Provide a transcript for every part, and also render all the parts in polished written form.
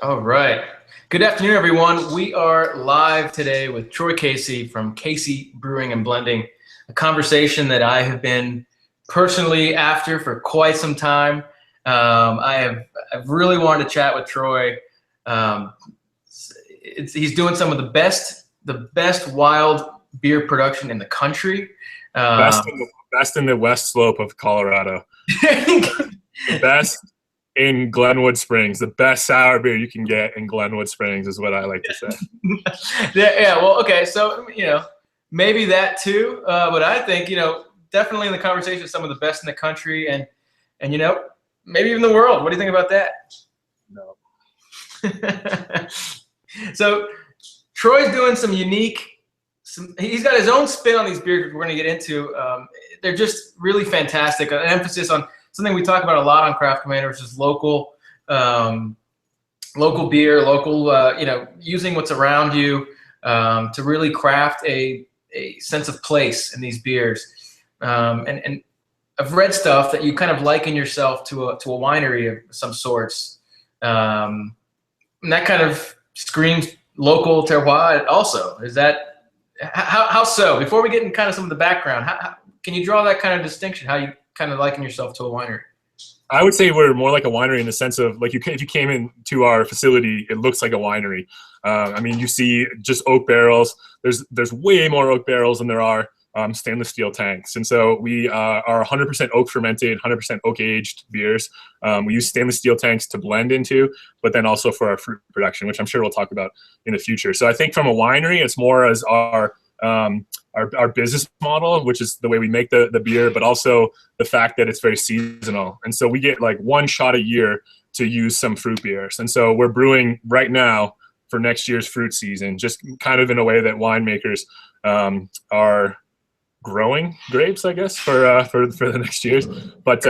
All right. Good afternoon, everyone. We are live today with Troy Casey from Casey Brewing and Blending, a conversation that I have been personally after for quite some time. I've really wanted to chat with Troy. He's doing some of the best wild beer production in the country. Best Um, in the west slope of Colorado. The best in Glenwood Springs. The best sour beer you can get in Glenwood Springs is what I like to say. yeah. Well, okay. So, maybe that too. But I think, definitely in the conversation, some of the best in the country and, maybe even the world. What do you think about that? No. So Troy's doing he's got his own spin on these beers we're going to get into. They're just really fantastic. An emphasis on something we talk about a lot on Craft Commander, which is local beer, using what's around you to really craft a sense of place in these beers. And I've read stuff that you kind of liken yourself to a winery of some sorts. And that kind of screams local terroir also. Is that how so? Before we get into kind of some of the background, how can you draw that kind of distinction? How you kind of liken yourself to a winery? I would say we're more like a winery in the sense of like if you came into our facility, it looks like a winery. You see just oak barrels. There's way more oak barrels than there are stainless steel tanks. And so we are 100% oak fermented, 100% oak aged beers. We use stainless steel tanks to blend into, but then also for our fruit production, which I'm sure we'll talk about in the future. So I think from a winery, it's more as our business model, which is the way we make the beer, but also the fact that it's very seasonal. And so we get like one shot a year to use some fruit beers. And so we're brewing right now for next year's fruit season, just kind of in a way that winemakers are growing grapes, I guess, for the next years. But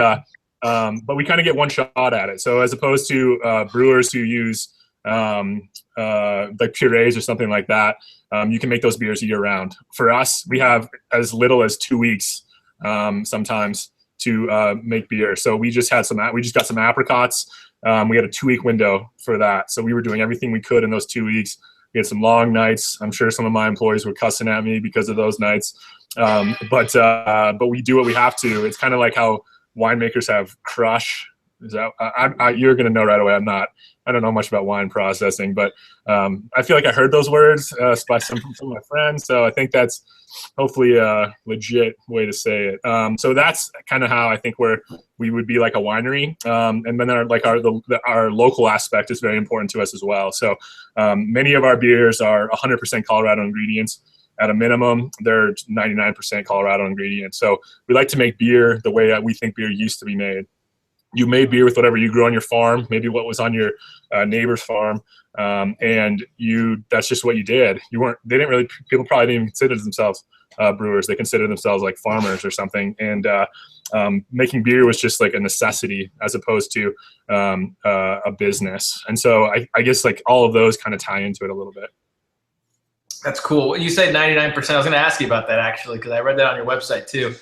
we kind of get one shot at it. So as opposed to brewers who use like purees or something like that, you can make those beers year round. For us, we have as little as 2 weeks sometimes to make beer. So we just got some apricots. We had a 2-week window for that. So we were doing everything we could in those 2 weeks. We had some long nights. I'm sure some of my employees were cussing at me because of those nights. But we do what we have to. It's kind of like how winemakers have crush. Is that you're going to know right away. I don't know much about wine processing, but I feel like I heard those words by some of my friends. So I think that's hopefully a legit way to say it. So that's kind of how I think we would be like a winery. And then our local aspect is very important to us as well. So many of our beers are 100% Colorado ingredients. At a minimum, they're 99% Colorado ingredients. So we like to make beer the way that we think beer used to be made. You made beer with whatever you grew on your farm, maybe what was on your neighbor's farm, and that's just what you did. People probably didn't even consider themselves brewers. They considered themselves like farmers or something. And making beer was just like a necessity as opposed to a business. And so I guess like all of those kind of tie into it a little bit. That's cool. You said 99%. I was going to ask you about that actually, because I read that on your website too.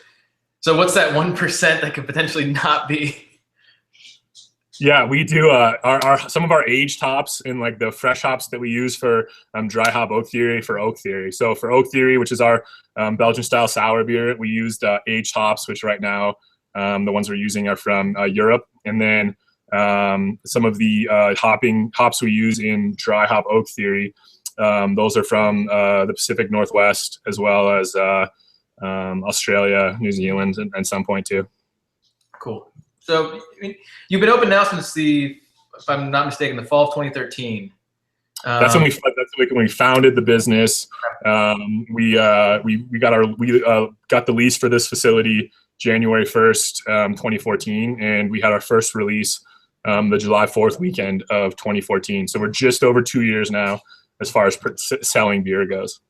So what's that 1% that could potentially not be? Yeah, we do some of our aged hops and like the fresh hops that we use for dry hop oak theory for oak theory. So for oak theory, which is our Belgian style sour beer, we used aged hops, which right now the ones we're using are from Europe. And then some of the hops we use in dry hop oak theory, those are from the Pacific Northwest as well as Australia, New Zealand, and some point too. Cool. So you've been open now since if I'm not mistaken, the fall of 2013. That's when we founded the business. We got the lease for this facility January 1st, 2014, and we had our first release the July 4th weekend of 2014. So we're just over 2 years now as far as selling beer goes.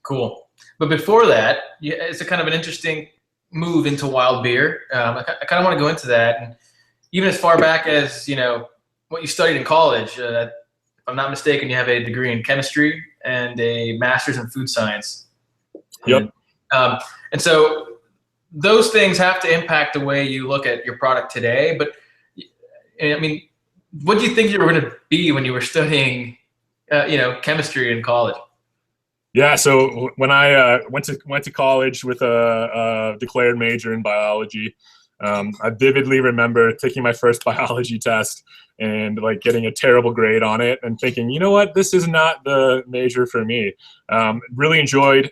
Cool. But before that, it's a kind of an interesting move into wild beer. I kind of want to go into that. And even as far back as, what you studied in college, if I'm not mistaken, you have a degree in chemistry and a master's in food science. Yep. And so those things have to impact the way you look at your product today. But I mean, what do you think you were going to be when you were studying, chemistry in college? Yeah, so when I went to college with a declared major in biology, I vividly remember taking my first biology test and like getting a terrible grade on it and thinking, you know what, this is not the major for me. Really enjoyed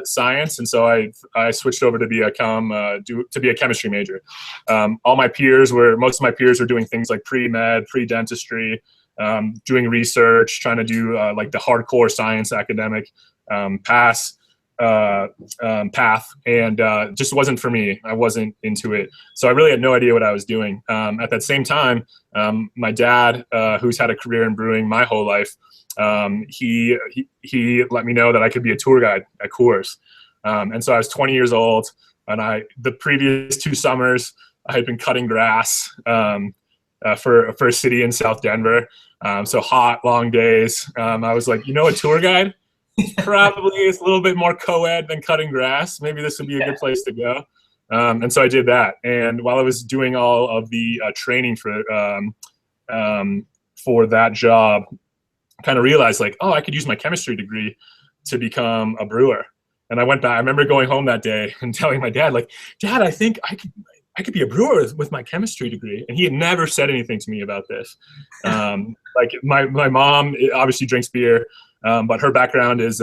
science, and so I switched over to be a chemistry major. Most of my peers were doing things like pre-med, pre-dentistry, doing research, trying to do like the hardcore science academic path, and just wasn't for me. I wasn't into it, so I really had no idea what I was doing. At that same time, my dad, who's had a career in brewing my whole life, he let me know that I could be a tour guide at Coors, and so I was 20 years old, and the previous 2 summers I had been cutting grass for a city in South Denver, so hot, long days. I was like, a tour guide. Probably it's a little bit more co-ed than cutting grass. Maybe this would be a good place to go. And so I did that. And while I was doing all of the training for that job, I kind of realized like, oh, I could use my chemistry degree to become a brewer. And I went back. I remember going home that day and telling my dad, like, Dad, I think I could be a brewer with my chemistry degree. And he had never said anything to me about this. Like my mom obviously drinks beer. But her background is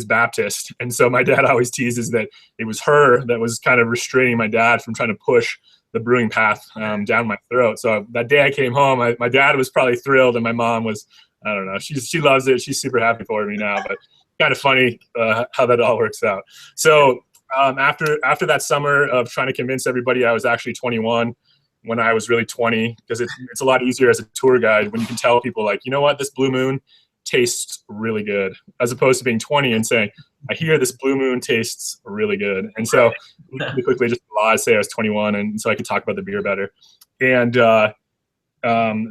Baptist, and so my dad always teases that it was her that was kind of restraining my dad from trying to push the brewing path down my throat. So that day I came home, my dad was probably thrilled, and my mom was, I don't know, she loves it. She's super happy for me now, but kind of funny how that all works out. So after that summer of trying to convince everybody I was actually 21 when I was really 20, because it's a lot easier as a tour guide when you can tell people like, you know what, this Blue Moon tastes really good, as opposed to being 20 and saying, I hear this Blue Moon tastes really good. And so we quickly just lied, say I was 21, and so I could talk about the beer better. And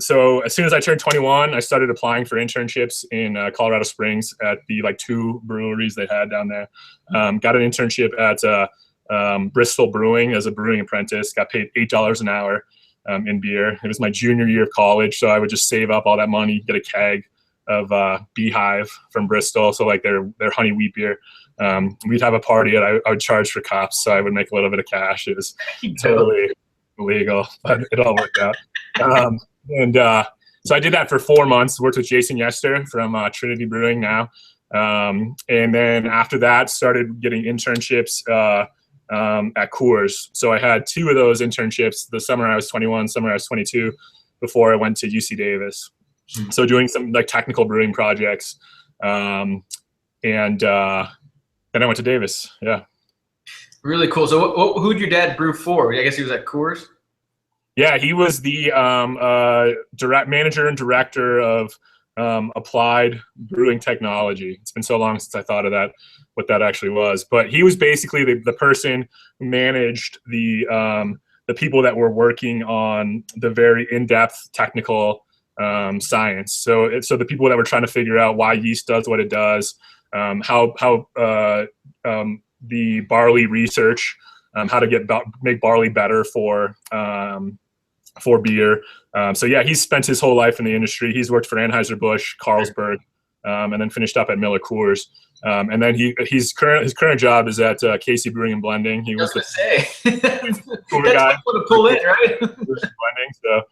so as soon as I turned 21, I started applying for internships in Colorado Springs at the 2 breweries they had down there. Got an internship at Bristol Brewing as a brewing apprentice, got paid $8 an hour in beer. It was my junior year of college, so I would just save up all that money, get a keg of Beehive from Bristol, so like their honey wheat beer. We'd have a party and I would charge for cups, so I would make a little bit of cash. It was totally illegal, but it all worked out. So I did that for 4 months, worked with Jason Yester from Trinity Brewing now. And then after that, started getting internships at Coors. So I had 2 of those internships, the summer I was 21, summer I was 22, before I went to UC Davis. So doing some technical brewing projects, and then I went to Davis. Yeah. Really cool. So who'd your dad brew for? I guess he was at Coors. Yeah, he was the manager and director of applied brewing technology. It's been so long since I thought of that, what that actually was. But he was basically the person who managed the people that were working on the very in-depth technical science. So the people that were trying to figure out why yeast does what it does, how the barley research, how to make barley better for beer. So yeah, he's spent his whole life in the industry. He's worked for Anheuser-Busch, Carlsberg, and then finished up at Miller Coors. And then his current job is at Casey Brewing and Blending. He was the tour guy to pull in, right? Blending. So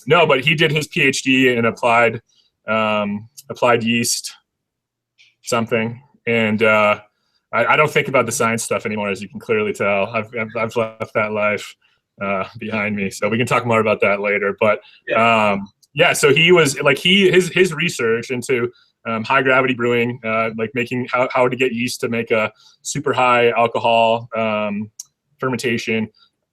no, but he did his PhD in applied yeast something, and I don't think about the science stuff anymore, as you can clearly tell. I've left that life behind me, so we can talk more about that later. But yeah, so he was his research into high gravity brewing, making how to get yeast to make a super high alcohol fermentation,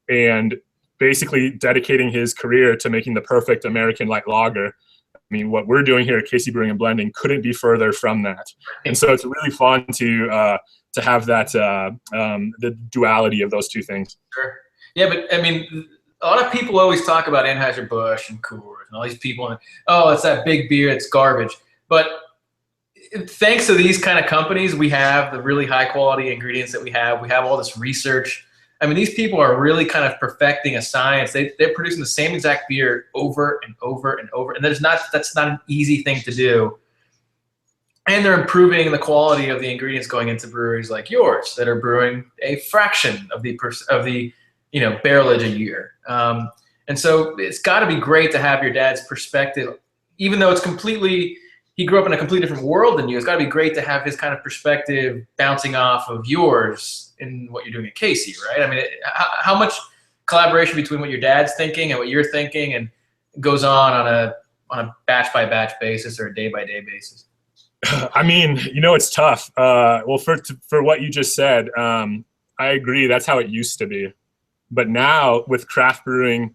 and basically dedicating his career to making the perfect American light lager. I mean, what we're doing here at Casey Brewing and Blending couldn't be further from that. And so it's really fun to have that the duality of those 2 things. Sure. Yeah, but I mean, a lot of people always talk about Anheuser-Busch and Coors and all these people, and oh, it's that big beer, it's garbage. But thanks to these kind of companies, we have the really high quality ingredients that we have. We have all this research. I mean, these people are really kind of perfecting a science. They're producing the same exact beer over and over and over. And that's not an easy thing to do. And they're improving the quality of the ingredients going into breweries like yours that are brewing a fraction of the barrelage a year. And so it's got to be great to have your dad's perspective, even though he grew up in a completely different world than you. It's got to be great to have his kind of perspective bouncing off of yours in what you're doing at Casey, right? I mean, how much collaboration between what your dad's thinking and what you're thinking and goes on a batch by batch basis or a day by day basis? I mean, it's tough. Well, for what you just said, I agree. That's how it used to be. But now with craft brewing,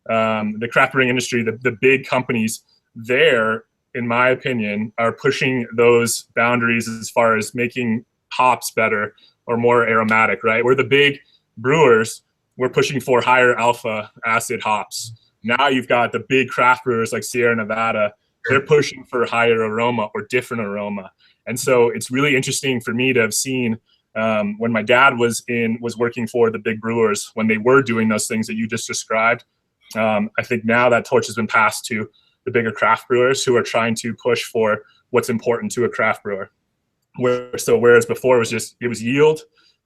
the craft brewing industry, the big companies there, in my opinion, are pushing those boundaries as far as making hops better or more aromatic, right? We're the big brewers. We're pushing for higher alpha acid hops. Now you've got the big craft brewers like Sierra Nevada. They're pushing for higher aroma or different aroma. And so it's really interesting for me to have seen when my dad was working for the big brewers, when they were doing those things that you just described. I think now that torch has been passed to the bigger craft brewers who are trying to push for what's important to a craft brewer. Whereas before it was yield,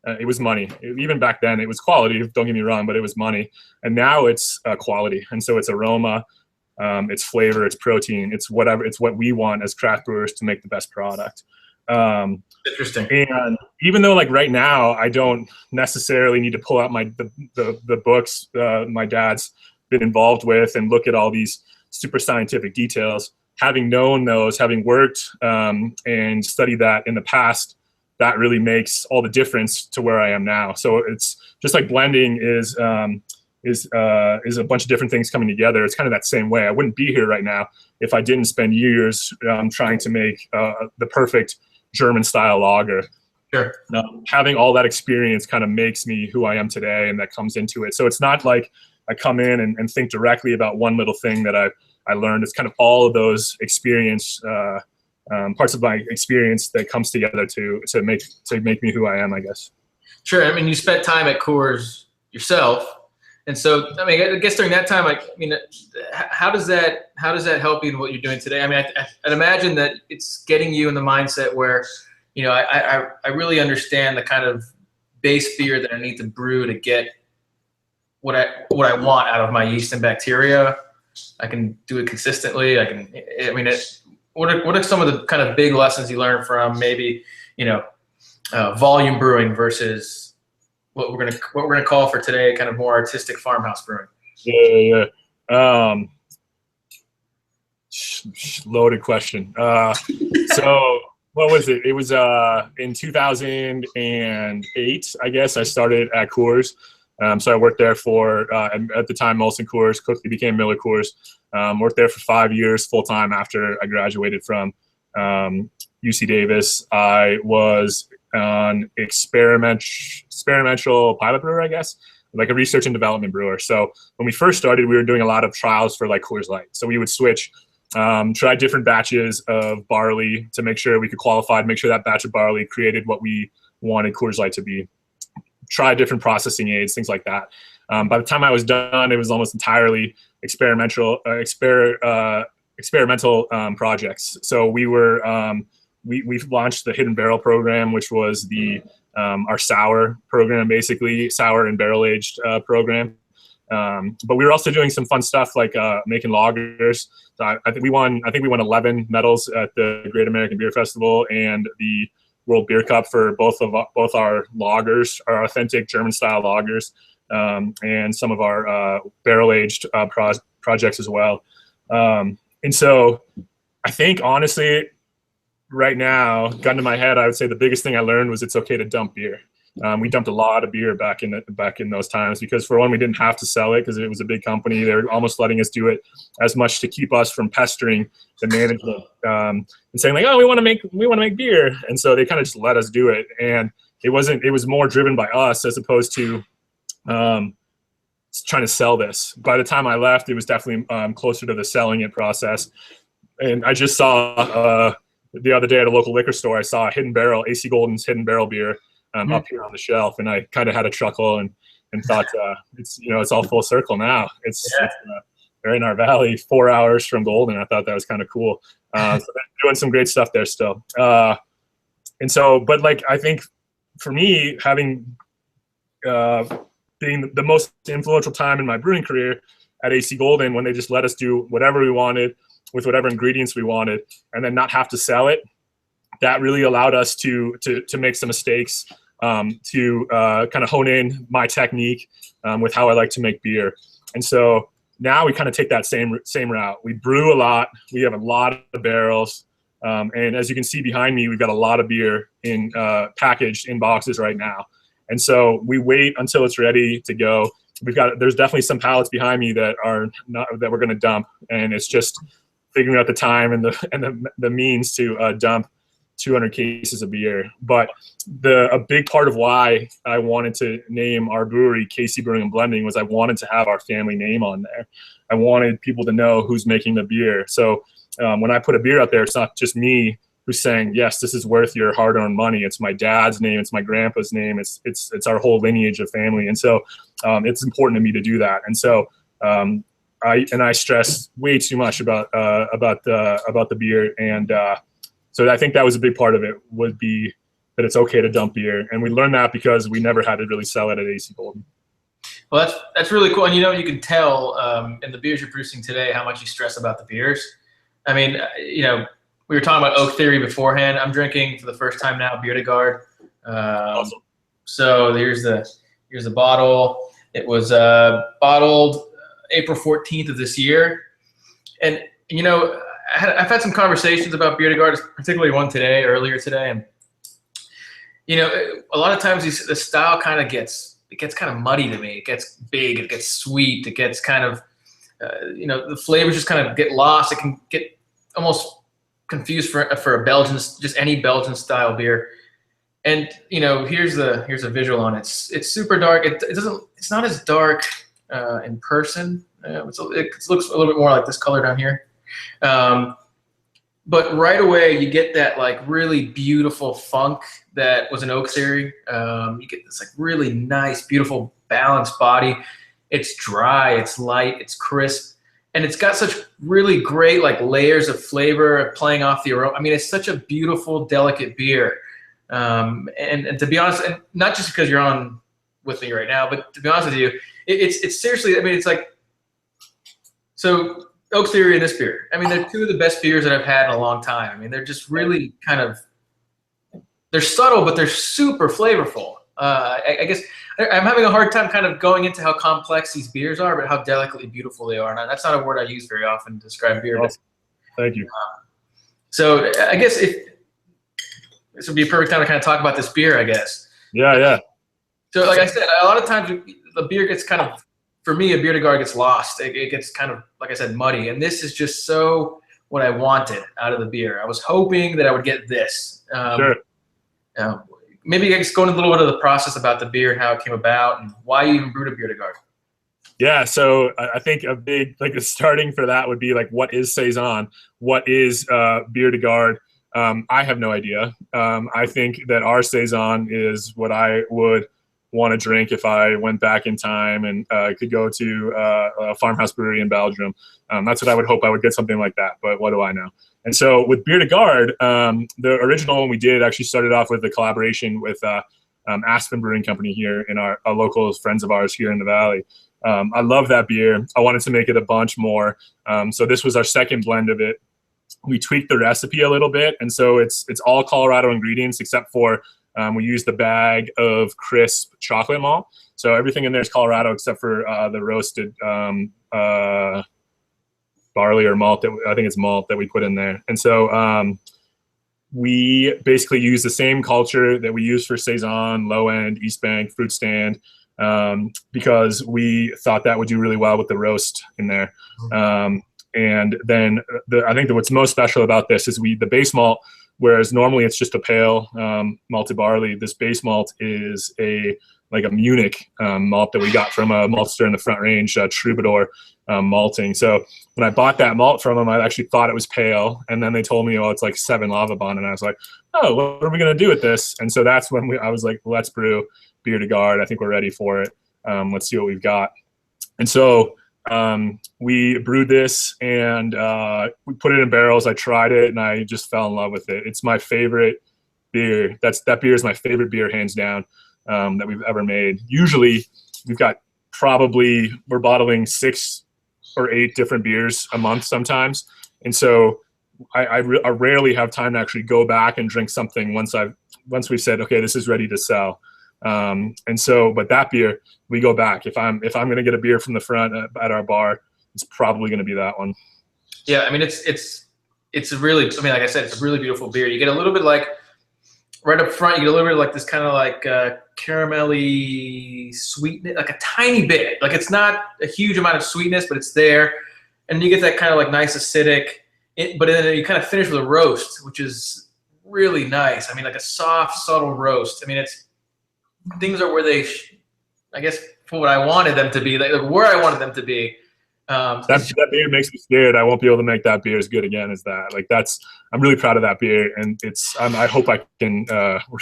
it was money. Even back then it was quality, don't get me wrong, but it was money. And now it's quality. And so it's aroma, it's flavor, it's protein, it's whatever. It's what we want as craft brewers to make the best product. Interesting. And even though like right now, I don't necessarily need to pull out the books my dad's been involved with and look at all these super scientific details, having known those, having worked and studied that in the past, that really makes all the difference to where I am now. So it's just like blending is a bunch of different things coming together. It's kind of that same way. I wouldn't be here right now if I didn't spend years trying to make the perfect German style lager. Sure. Having all that experience kind of makes me who I am today, and that comes into it. So it's not like I come in and think directly about one little thing that I learned. It's kind of all of those experience, parts of my experience that comes together to make me who I am, I guess. Sure. I mean, you spent time at Coors yourself. And so, I mean, I guess during that time, how does that help you in what you're doing today? I mean, I'd imagine that it's getting you in the mindset where, I really understand the kind of base beer that I need to brew to get what I want out of my yeast and bacteria. I can do it consistently. What are some of the kind of big lessons you learned from maybe, volume brewing versus what we're gonna call for today, kind of more artistic farmhouse brewing? Yeah. Loaded question. So what was it? It was in 2008, I guess. I started at Coors. So I worked there for at the time Molson Coors, quickly became Miller Coors. Worked there for 5 years full time after I graduated from UC Davis. I was an experimental pilot brewer, I guess, like a research and development brewer. So when we first started, we were doing a lot of trials for like Coors Light. So we would switch, try different batches of barley to make sure we could qualify, to make sure that batch of barley created what we wanted Coors Light to be. Try different processing aids, things like that. By the time I was done, it was almost entirely experimental projects. So we were we've launched the Hidden Barrel program, which was our sour program, basically sour and barrel aged program. But we were also doing some fun stuff like making lagers. So I think we won 11 medals at the Great American Beer Festival and the World Beer Cup for both our lagers, our authentic German style lagers, and some of our barrel aged projects as well. And so I think honestly, right now, gun to my head, I would say the biggest thing I learned was it's okay to dump beer. We dumped a lot of beer back in those times because, for one, we didn't have to sell it because it was a big company. They were almost letting us do it as much to keep us from pestering the management and saying like, "Oh, we want to make beer," and so they kind of just let us do it. And it was more driven by us as opposed to trying to sell this. By the time I left, it was definitely closer to the selling it process. And I just saw the other day at a local liquor store, I saw AC Golden's Hidden Barrel beer up here on the shelf, and I kind of had a chuckle and and thought it's it's all full circle now. Yeah. They're in our valley, 4 hours from Golden. I thought that was kind of cool. So they're doing some great stuff there still. And so, but like, I think for me, having being the most influential time in my brewing career at AC Golden, when they just let us do whatever we wanted with whatever ingredients we wanted, and then not have to sell it, that really allowed us to make some mistakes, to kind of hone in my technique with how I like to make beer. And so now we kind of take that same route. We brew a lot. We have a lot of barrels. And as you can see behind me, we've got a lot of beer in packaged in boxes right now. And so we wait until it's ready to go. There's definitely some pallets behind me that we're going to dump, and it's just figuring out the time and the means to dump 200 cases of beer. But a big part of why I wanted to name our brewery KC Brewing and Blending was I wanted to have our family name on there. I wanted people to know who's making the beer. So when I put a beer out there, it's not just me who's saying, yes, this is worth your hard-earned money. It's my dad's name. It's my grandpa's name. It's our whole lineage of family. And so it's important to me to do that. And so I stress way too much about the beer. And so I think that was a big part of it, would be that it's okay to dump beer. And we learned that because we never had to really sell it at AC Golden. Well, that's really cool. And you can tell in the beers you're producing today how much you stress about the beers. I mean, we were talking about Oak Theory beforehand. I'm drinking for the first time now Bière de Garde. Awesome. So here's the bottle. It was bottled April 14th of this year. And I've had some conversations about Bière de Garde, particularly one earlier today, and a lot of times the style kind of gets kind of muddy to me. It gets big, it gets sweet, it gets kind of the flavors just kind of get lost. It can get almost confused for a Belgian, just any Belgian style beer. And here's a visual on it. It's super dark. It's not as dark in person. It looks a little bit more like this color down here. But right away you get that like really beautiful funk that was an Oak Theory. You get this like really nice, beautiful, balanced body. It's dry, it's light, it's crisp. And it's got such really great like layers of flavor playing off the aroma. I mean, it's such a beautiful, delicate beer. And to be honest, and not just because you're on with me right now, but to be honest with you, it's seriously, I mean, it's like, so Oak Theory and this beer, I mean, they're two of the best beers that I've had in a long time. I mean, they're just really kind of, they're subtle, but they're super flavorful. I guess I'm having a hard time kind of going into how complex these beers are, but how delicately beautiful they are. And that's not a word I use very often to describe beer. Awesome. Thank you. So I guess this would be a perfect time to kind of talk about this beer, I guess. Yeah. So like I said, a lot of times the beer gets kind of, for me, a Bière de Garde gets lost. It gets kind of, like I said, muddy. And this is just so what I wanted out of the beer. I was hoping that I would get this. Sure. Maybe I just go into a little bit of the process about the beer and how it came about and why you even brewed a Bière de Garde. Yeah, so I think a big, like the starting for that would be like, what is Saison? What is Bière de Garde? I have no idea. I think that our Saison is what I would want to drink if I went back in time and could go to a farmhouse brewery in Belgium. That's what I would hope. I would get something like that, but what do I know? And so with Bière de Garde, the original one we did actually started off with a collaboration with Aspen Brewing Company here in our local friends of ours here in the Valley. I love that beer. I wanted to make it a bunch more. So this was our second blend of it. We tweaked the recipe a little bit, and so it's all Colorado ingredients except for we used the bag of crisp chocolate malt. So everything in there is Colorado except for the roasted barley or malt. I think it's malt that we put in there. And so we basically use the same culture that we use for Saison, Low End, East Bank, Fruit Stand, because we thought that would do really well with the roast in there. And then I think that what's most special about this is the base malt, whereas normally it's just a pale malted barley, this base malt is like a Munich malt that we got from a maltster in the Front Range, Troubadour malting. So when I bought that malt from them, I actually thought it was pale. And then they told me, oh, it's like 7 Lavabon. And I was like, oh, what are we going to do with this? And so that's when I was like, let's brew Bière de Garde. I think we're ready for it. Let's see what we've got. And so we brewed this and we put it in barrels. I tried it and I just fell in love with it. It's my favorite beer. That beer is my favorite beer, hands down, that we've ever made. Usually we've got we're bottling 6 or 8 different beers a month sometimes. And so I rarely have time to actually go back and drink something once we've said, okay, this is ready to sell. And so, but that beer, we go back. If I'm going to get a beer from the front at our bar, it's probably going to be that one. Yeah. I mean, it's a really, I mean, like I said, it's a really beautiful beer. You get a little bit like right up front, you get a little bit of like this kind of like caramelly sweetness, like a tiny bit. Like it's not a huge amount of sweetness, but it's there. And you get that kind of like nice acidic, but then you kind of finish with a roast, which is really nice. I mean, like a soft, subtle roast. I mean, things are where they, I guess, for what I wanted them to be, like where I wanted them to be. That beer makes me scared. I won't be able to make that beer as good again as that. Like I'm really proud of that beer, and I hope I can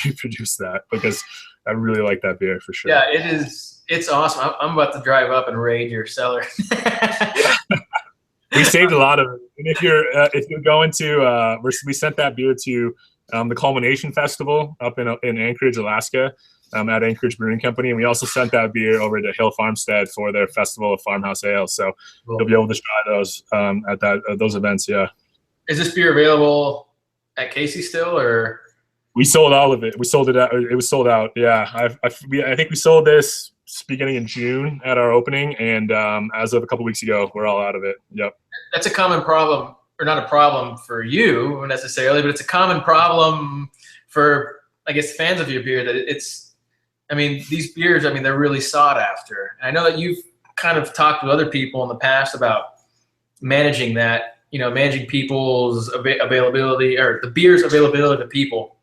reproduce that because I really like that beer for sure. Yeah, it is. It's awesome. I'm about to drive up and raid your cellar. We saved a lot of it. And if you're going to, we sent that beer to the Culmination Festival up in Anchorage, Alaska, at Anchorage Brewing Company, and we also sent that beer over to Hill Farmstead for their Festival of Farmhouse Ale. So you'll be able to try those at those events. Yeah. Is this beer available at Casey still, or? We sold all of it. We sold it out. It was sold out. Yeah. I think we sold this beginning in June at our opening, and as of a couple weeks ago, we're all out of it. Yep. That's a common problem, or not a problem for you necessarily, but it's a common problem for, I guess, fans of your beer, that I mean, these beers, I mean, they're really sought after. And I know that you've kind of talked with other people in the past about managing that, managing people's availability, or the beer's availability to people,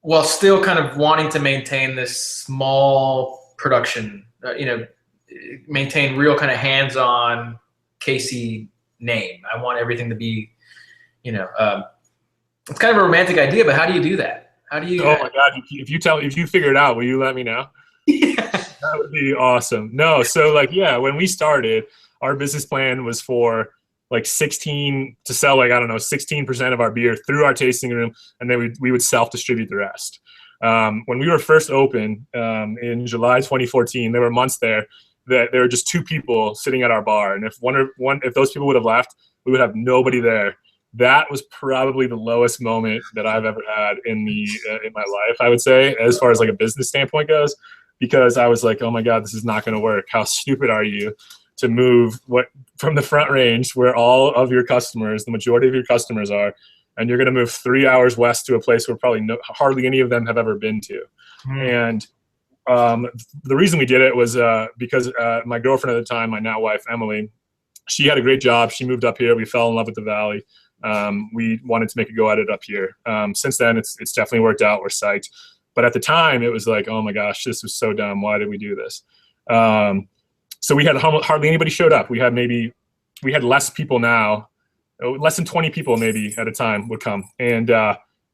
while still kind of wanting to maintain this small production, maintain real kind of hands-on Casey name. I want everything to be, it's kind of a romantic idea, but how do you do that? How do you? Oh my God! If you figure it out, will you let me know? Yeah. That would be awesome. No, so when we started, our business plan was for to sell 16% of our beer through our tasting room, and then we would self-distribute the rest. When we were first open in July 2014, there were months there that there were just 2 people sitting at our bar, and if those people would have left, we would have nobody there. That was probably the lowest moment that I've ever had in my life, I would say, as far as like a business standpoint goes, because I was like, oh my God, this is not going to work. How stupid are you to move from the Front Range, where all of your customers, the majority of your customers are, and you're going to move 3 hours west to a place where probably hardly any of them have ever been to. And the reason we did it was because my girlfriend at the time, my now wife, Emily, she had a great job. She moved up here. We fell in love with the Valley. We wanted to make a go at it up here. Since then, it's definitely worked out. We're psyched. But at the time, it was like, oh my gosh, this was so dumb. Why did we do this? So we had hardly anybody showed up. We had less people now, less than 20 people maybe at a time would come. And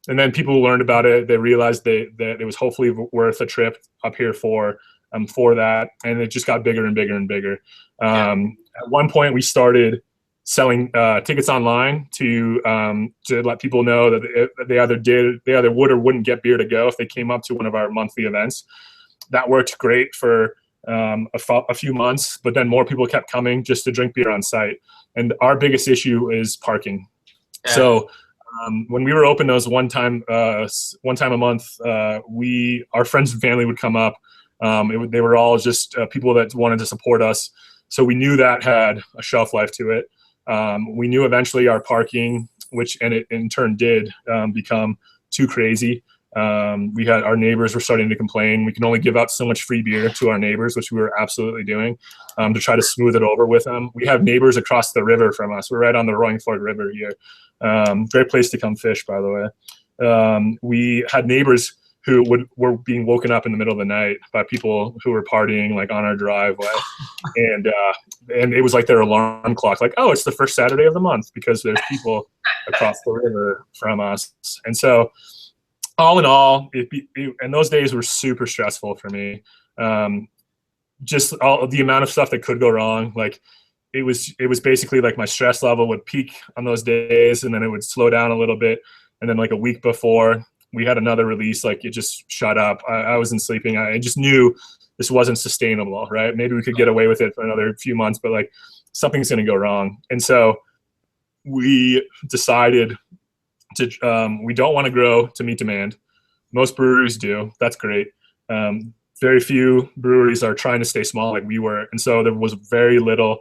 then people learned about it. They realized that it was hopefully worth a trip up here for that. And it just got bigger and bigger and bigger. At one point, we started selling tickets online to let people know that they either would or wouldn't get beer to go if they came up to one of our monthly events. That worked great for a few months, but then more people kept coming just to drink beer on site. And our biggest issue is parking. Yeah. So when we were open those one time a month, our friends and family would come up. They were all just people that wanted to support us. So we knew that had a shelf life to it. We knew eventually our parking, and it in turn did become too crazy. Our neighbors were starting to complain. We can only give out so much free beer to our neighbors, which we were absolutely doing, to try to smooth it over with them. We have neighbors across the river from us. We're right on the Roaring Fork River here. Great place to come fish, by the way. We had neighbors who were being woken up in the middle of the night by people who were partying on our driveway, and it was like their alarm clock, oh, it's the first Saturday of the month because there's people across the river from us. And so all in all, and those days were super stressful for me. just all the amount of stuff that could go wrong. Like it was basically like my stress level would peak on those days, and then it would slow down a little bit. And then like a week before we had another release, like it just shut up. I wasn't sleeping. I just knew this wasn't sustainable, right? Maybe we could get away with it for another few months, but like something's going to go wrong. And so we decided to, we don't want to grow to meet demand. Most breweries do. That's great. Very few breweries are trying to stay small like we were. And so there was very little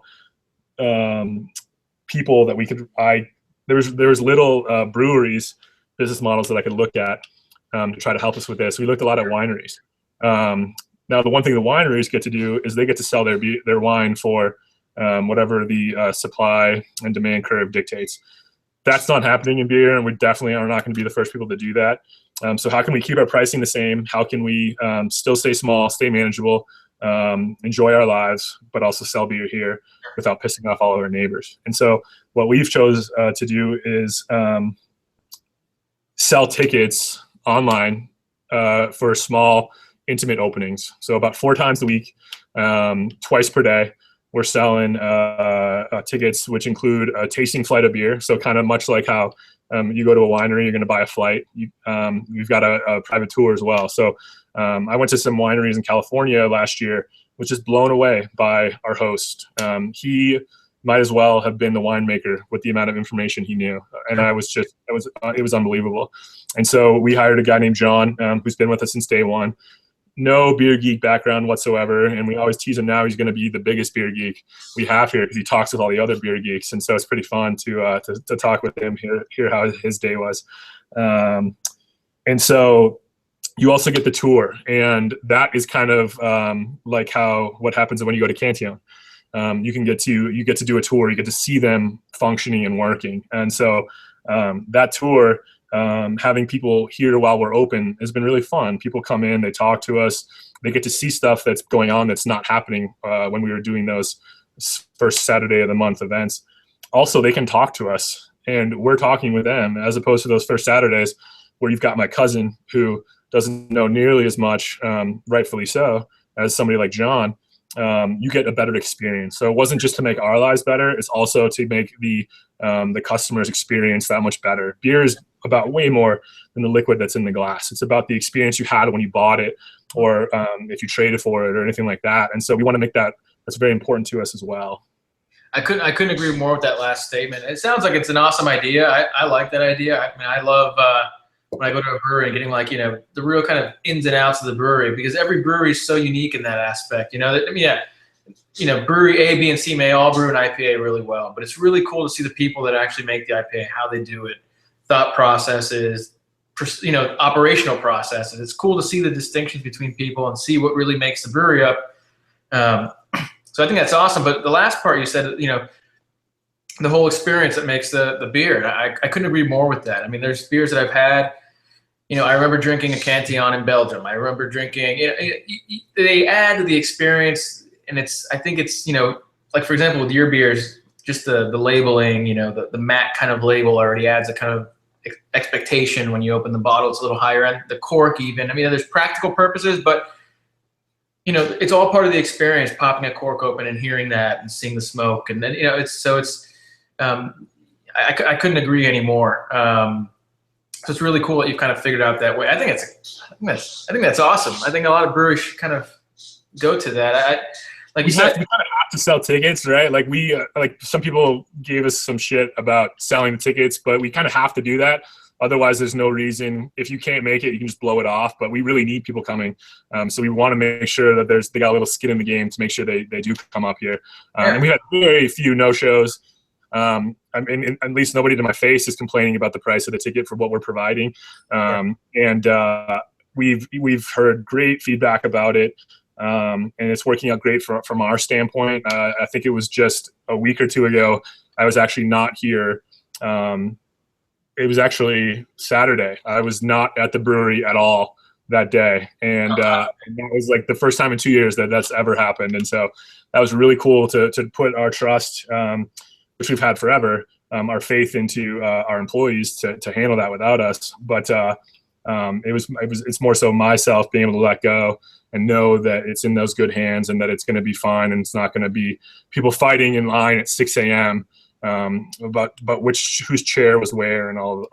people that we could, there was little breweries, business models that I could look at to try to help us with this. We looked a lot at wineries. Now, the one thing the wineries get to do is they get to sell their wine for whatever the supply and demand curve dictates. That's not happening in beer, and we definitely are not going to be the first people to do that. So how can we keep our pricing the same? How can we still stay small, stay manageable, enjoy our lives, but also sell beer here without pissing off all of our neighbors? And so what we've chose to do is sell tickets online for small, intimate openings. So about 4 times a week, twice per day, we're selling tickets, which include a tasting flight of beer. So kind of much like how you go to a winery, you're going to buy a flight. We've got a private tour as well. So I went to some wineries in California last year, which is blown away by our host. He might as well have been the winemaker with the amount of information he knew. And it was unbelievable. And so we hired a guy named John, who's been with us since day one. No beer geek background whatsoever, and we always tease him now he's going to be the biggest beer geek we have here because he talks with all the other beer geeks, and so it's pretty fun to talk with him, hear how his day was. And so you also get the tour, and that is kind of like what happens when you go to Cantillon. You get to do a tour, you get to see them functioning and working, and so that tour. Having people here while we're open has been really fun. People come in, they talk to us, they get to see stuff that's going on that's not happening when we were doing those first Saturday of the month events. Also, they can talk to us, and we're talking with them, as opposed to those first Saturdays where you've got my cousin who doesn't know nearly as much, rightfully so, as somebody like John. You get a better experience. So it wasn't just to make our lives better, it's also to make the customer's experience that much better. Beer is about way more than the liquid that's in the glass. It's about the experience you had when you bought it, or if you traded for it or anything like that. And so we want to make that's very important to us as well. I couldn't agree more with that last statement. It sounds like it's an awesome idea. I like that idea. I mean, I love when I go to a brewery and getting the real kind of ins and outs of the brewery, because every brewery is so unique in that aspect. Brewery A, B, and C may all brew an IPA really well, but it's really cool to see the people that actually make the IPA, how they do it, thought processes, operational processes. It's cool to see the distinctions between people and see what really makes the brewery up. So I think that's awesome. But the last part you said, the whole experience that makes the beer, I couldn't agree more with that. I mean, there's beers that I've had. I remember drinking a Cantillon in Belgium. I remember drinking. They add to the experience, and I think it's like, for example, with your beers, just the labeling, the matte kind of label already adds a kind of expectation when you open the bottle. It's a little higher end. The cork, even. I mean, there's practical purposes, but it's all part of the experience. Popping a cork open and hearing that and seeing the smoke, and then I couldn't agree anymore. So it's really cool that you've kind of figured out that way. I think that's awesome. I think a lot of breweries should kind of go to that. Like you said, we kind of have to sell tickets, right? Like some people gave us some shit about selling the tickets, but we kind of have to do that. Otherwise, there's no reason. If you can't make it, you can just blow it off. But we really need people coming. So we want to make sure that they got a little skin in the game to make sure they do come up here. And we had very few no-shows. I mean, at least nobody to my face is complaining about the price of the ticket for what we're providing. And we've heard great feedback about it. And it's working out great from our standpoint. I think it was just a week or two ago, I was actually not here. It was actually Saturday. I was not at the brewery at all that day. And that was like the first time in 2 years that's ever happened. And so that was really cool to put our trust, which we've had forever, our faith into our employees to handle that without us. But It's more so myself being able to let go and know that it's in those good hands and that it's going to be fine, and it's not going to be people fighting in line at 6 a.m. But whose chair was where and all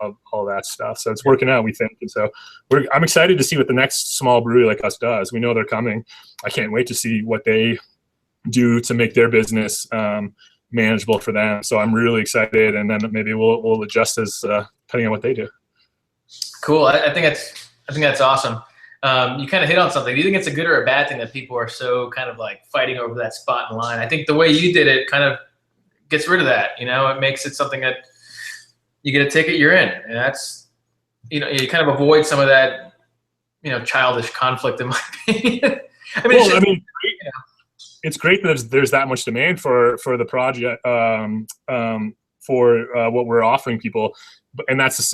that stuff. So it's working out, we think. And so I'm excited to see what the next small brewery like us does. We know they're coming. I can't wait to see what they do to make their business manageable for them. So I'm really excited, and then maybe we'll adjust as depending on what they do. Cool. I think that's awesome. You kind of hit on something. Do you think it's a good or a bad thing that people are so kind of like fighting over that spot in line? I think the way you did it kind of gets rid of that. It makes it something that you get a ticket, you're in, and that's, you kind of avoid some of that, childish conflict in my opinion. It's great that there's that much demand for the project, for what we're offering people. And that's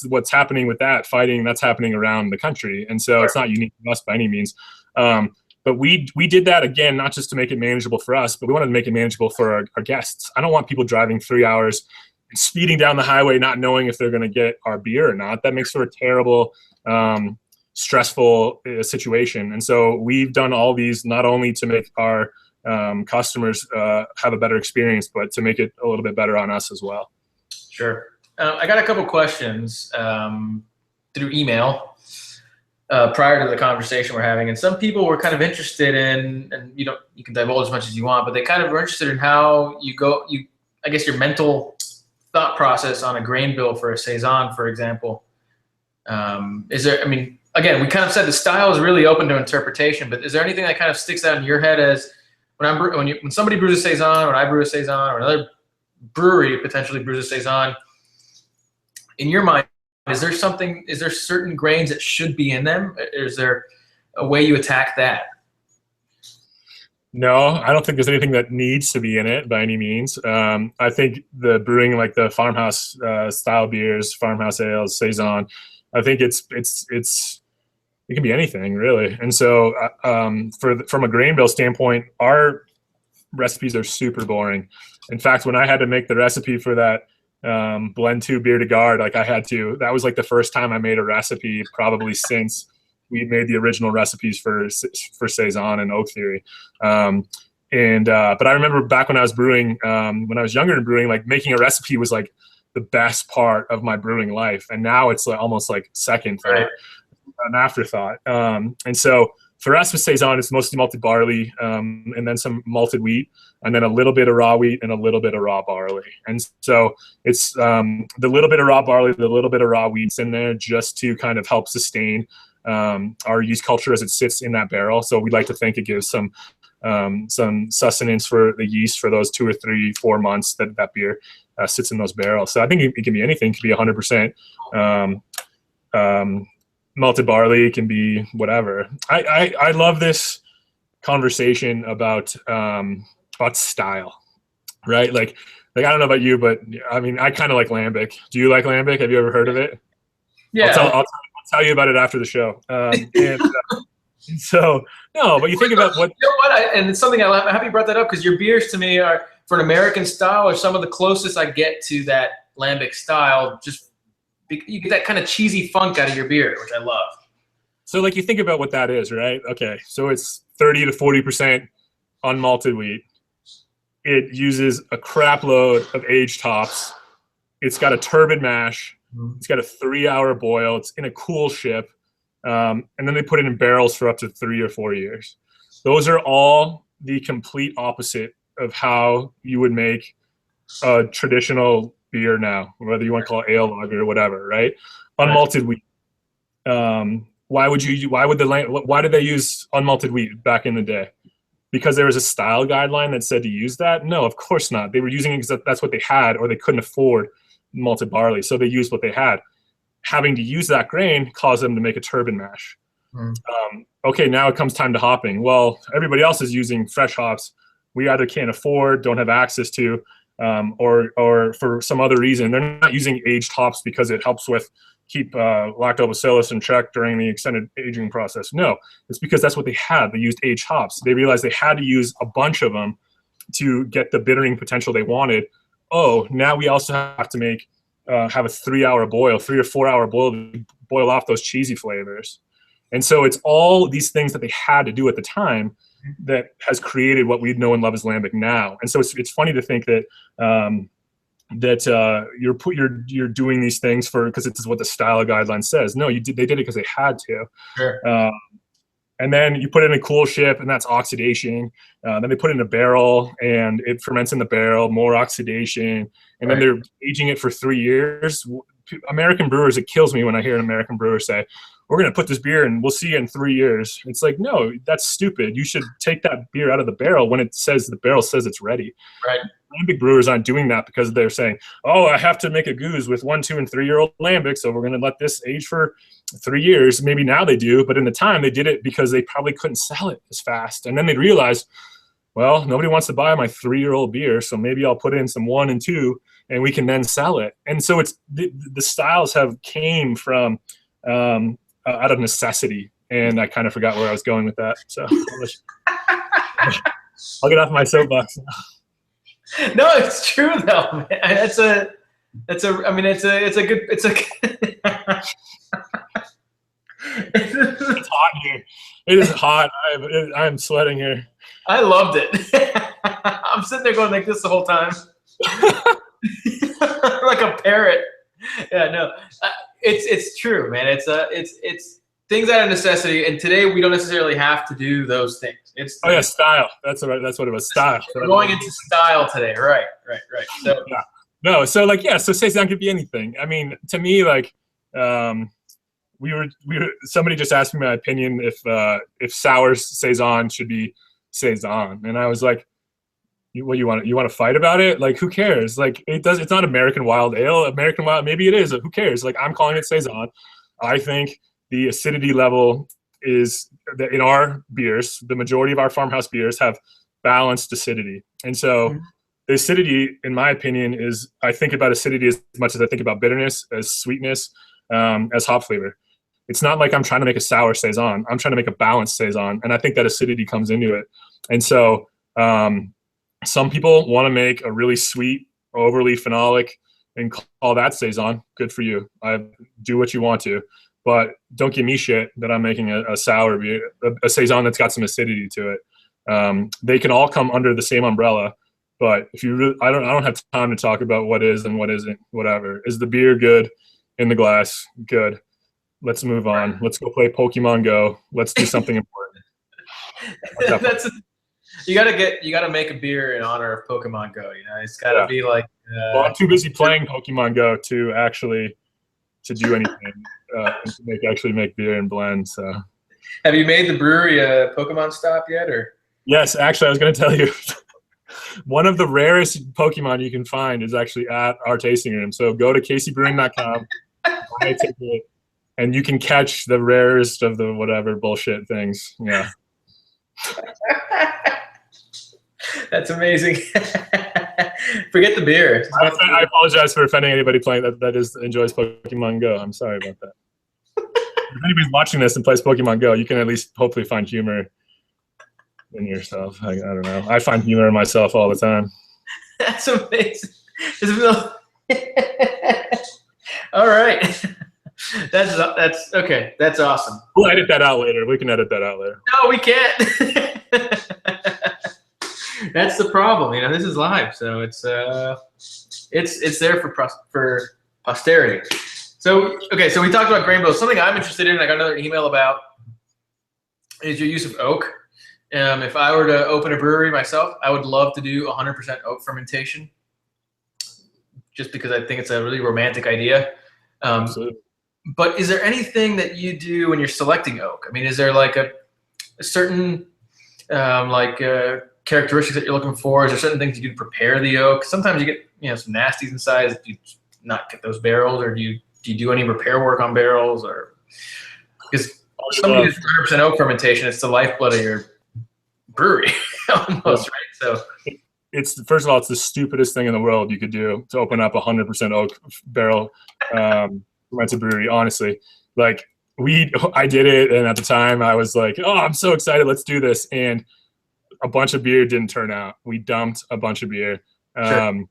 what's happening with that fighting. That's happening around the country, and so it's not unique to us by any means. But we did that again, not just to make it manageable for us, but we wanted to make it manageable for our guests. I don't want people driving 3 hours, speeding down the highway, not knowing if they're going to get our beer or not. That makes for a terrible, stressful situation. And so we've done all these not only to make our customers have a better experience, but to make it a little bit better on us as well. Sure. I got a couple questions through email prior to the conversation we're having, and some people were kind of interested in, and you can divulge as much as you want, but they kind of were interested in how I guess your mental thought process on a grain bill for a saison, for example. Again, we kind of said the style is really open to interpretation, but is there anything that kind of sticks out in your head as when somebody brews a saison, when I brew a saison, or another brewery potentially brews a saison? In your mind, is there certain grains that should be in them? Is there a way you attack that? No, I don't think there's anything that needs to be in it by any means. I think the brewing, like the farmhouse style beers, farmhouse ales, saison, I think it can be anything really. And so from a grain bill standpoint, our recipes are super boring. In fact, when I had to make the recipe for that blend 2 beer to guard, that was like the first time I made a recipe probably since we made the original recipes for saison and oak theory. But I remember back when I was brewing, when I was younger in brewing, like making a recipe was like the best part of my brewing life, and now it's like almost like second thought, an afterthought. And so for us with saison, it's mostly malted barley, and then some malted wheat, and then a little bit of raw wheat and a little bit of raw barley. And so it's the little bit of raw barley, the little bit of raw wheat's in there just to kind of help sustain our yeast culture as it sits in that barrel. So we'd like to think it gives some sustenance for the yeast for those 2 or 3, 4 months that beer sits in those barrels. So I think it can be anything. It can be 100% malted barley, can be whatever. I love this conversation about style, right? Like I don't know about you, but I mean, I kind of like lambic. Do you like lambic? Have you ever heard of it? Yeah. I'll tell you about it after the show. So no, but you think about what. You know what? And it's something I'm happy you brought that up, because your beers to me are, for an American style, are some of the closest I get to that lambic style. Just you get that kind of cheesy funk out of your beer, which I love. So like you think about what that is, right? Okay, so it's 30 to 40% unmalted wheat. It uses a crap load of aged hops. It's got a turbid mash. It's got a 3-hour boil. It's in a cool ship. And then they put it in barrels for up to 3 or 4 years. Those are all the complete opposite of how you would make a traditional beer now, whether you want to call it ale, lager, or whatever, right? Unmalted wheat. Why did they use unmalted wheat back in the day? Because there was a style guideline that said to use that? No, of course not. They were using it because that's what they had, or they couldn't afford malted barley, so they used what they had. Having to use that grain caused them to make a turbid mash. Okay, now it comes time to hopping. Well, everybody else is using fresh hops. We either can't afford, don't have access to, or for some other reason. They're not using aged hops because it helps with keep lactobacillus in check during the extended aging process. No, it's because that's what they had. They used aged hops. They realized they had to use a bunch of them to get the bittering potential they wanted. Oh, now we also have to make have a 3-hour boil, 3 or 4 hour boil to boil off those cheesy flavors. And so it's all these things that they had to do at the time that has created what we know and love as lambic now. And so it's funny to think that you're doing these things because it's what the style guideline says. No, they did it because they had to. Sure. And then you put it in a cool ship, and that's oxidation. Then they put it in a barrel, and it ferments in the barrel, more oxidation. And then they're aging it for 3 years. American brewers, it kills me when I hear an American brewer say, we're going to put this beer and we'll see you in 3 years. It's like, no, that's stupid. You should take that beer out of the barrel when the barrel says it's ready. Right. Lambic brewers aren't doing that because they're saying, oh, I have to make a goose with 1, 2, and 3-year-old lambic, so we're going to let this age for 3 years. Maybe now they do, but in the time they did it because they probably couldn't sell it as fast. And then they realized, well, nobody wants to buy my 3-year-old beer, so maybe I'll put in some 1 and 2, and we can then sell it. And so it's the styles have came from out of necessity, and I kind of forgot where I was going with that. So I'll get off my soapbox now. No, it's true though, man. It's a good. It's hot here. It is hot. I'm sweating here. I loved it. I'm sitting there going like this the whole time, like a parrot. Yeah, no, it's true, man. It's things out of necessity, and today we don't necessarily have to do those things. Style. That's what it was. Style. We're going into style today, right. So yeah. No, so so saison could be anything. I mean, to me, like, somebody just asked me my opinion if sour saison should be saison, and I was like, what you want to fight about it? Like, who cares? Like, it's not American wild ale. American wild, maybe it is. Who cares? Like, I'm calling it saison. I think the acidity level is that in our beers, the majority of our farmhouse beers have balanced acidity. And so the acidity, in my opinion, is I think about acidity as much as I think about bitterness, as sweetness, as hop flavor. It's not like I'm trying to make a sour saison. I'm trying to make a balanced saison. And I think that acidity comes into it. And so some people want to make a really sweet, overly phenolic and call that saison. Good for you. Do what you want to. But don't give me shit that I'm making a sour beer, a saison that's got some acidity to it. They can all come under the same umbrella, but if you really, I don't have time to talk about what is and what isn't. Whatever. Is the beer good in the glass? Good. Let's move on. Let's go play Pokemon Go. Let's do something important. You gotta make a beer in honor of Pokemon Go. You know, it's gotta be like. Well, I'm too busy playing Pokemon Go to do anything. To actually make beer and blend. So, have you made the brewery a Pokemon stop yet, or? Yes, actually, I was going to tell you, one of the rarest Pokemon you can find is actually at our tasting room. So go to caseybrewing.com, buy a ticket, and you can catch the rarest of the whatever bullshit things. Yeah. That's amazing. Forget the beer. I apologize for offending anybody playing that enjoys Pokemon Go. I'm sorry about that. If anybody's watching this and plays Pokemon Go, you can at least hopefully find humor in yourself. I don't know. I find humor in myself all the time. That's amazing. All right. That's okay. That's awesome. We'll edit that out later. We can edit that out later. No, we can't. That's the problem. You know, this is live, so it's there for posterity. So okay, so we talked about grain bills. Something I'm interested in, I got another email about, is your use of oak. If I were to open a brewery myself, I would love to do 100% oak fermentation, just because I think it's a really romantic idea. Absolutely. But is there anything that you do when you're selecting oak? I mean, is there like a certain characteristics that you're looking for? Is there certain things you do to prepare the oak? Sometimes you get some nasties inside. Do you not get those barrels, or do you do any repair work on barrels? Or because somebody who's 100% oak fermentation, it's the lifeblood of your brewery almost, right? So it's first of all, it's the stupidest thing in the world you could do to open up a 100% oak barrel fermented brewery. Honestly, like I did it, and at the time I was like, oh, I'm so excited, let's do this, and a bunch of beer didn't turn out. We dumped a bunch of beer. Sure.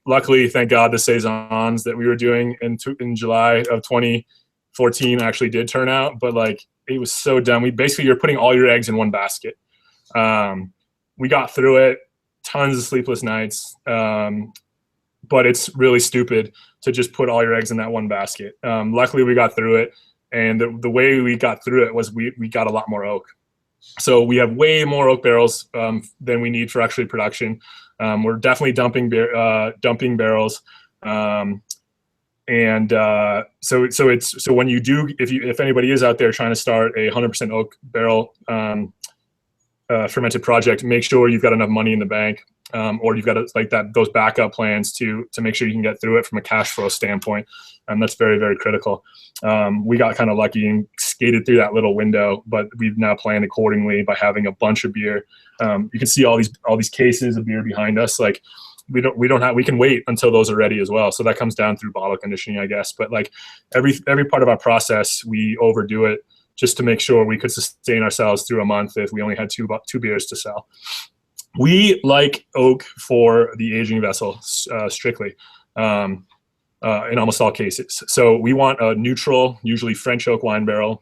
Luckily, thank God, the saisons that we were doing in July of 2014 actually did turn out, but like it was so dumb. You're putting all your eggs in one basket. We got through it, tons of sleepless nights, but it's really stupid to just put all your eggs in that one basket. Luckily, we got through it, and the way we got through it was we got a lot more oak. So we have way more oak barrels than we need for actually production. We're definitely dumping barrels, so when you do, if anybody is out there trying to start a 100% oak barrel fermented project, make sure you've got enough money in the bank, or you've got those backup plans to make sure you can get through it from a cash flow standpoint. That's very, very critical. We got kind of lucky and skated through that little window, but we've now planned accordingly by having a bunch of beer. You can see all these cases of beer behind us. Like we can wait until those are ready as well. So that comes down through bottle conditioning, I guess. But like every part of our process, we overdo it just to make sure we could sustain ourselves through a month if we only had two beers to sell. We like oak for the aging vessel strictly. In almost all cases. So we want a neutral, usually French oak wine barrel.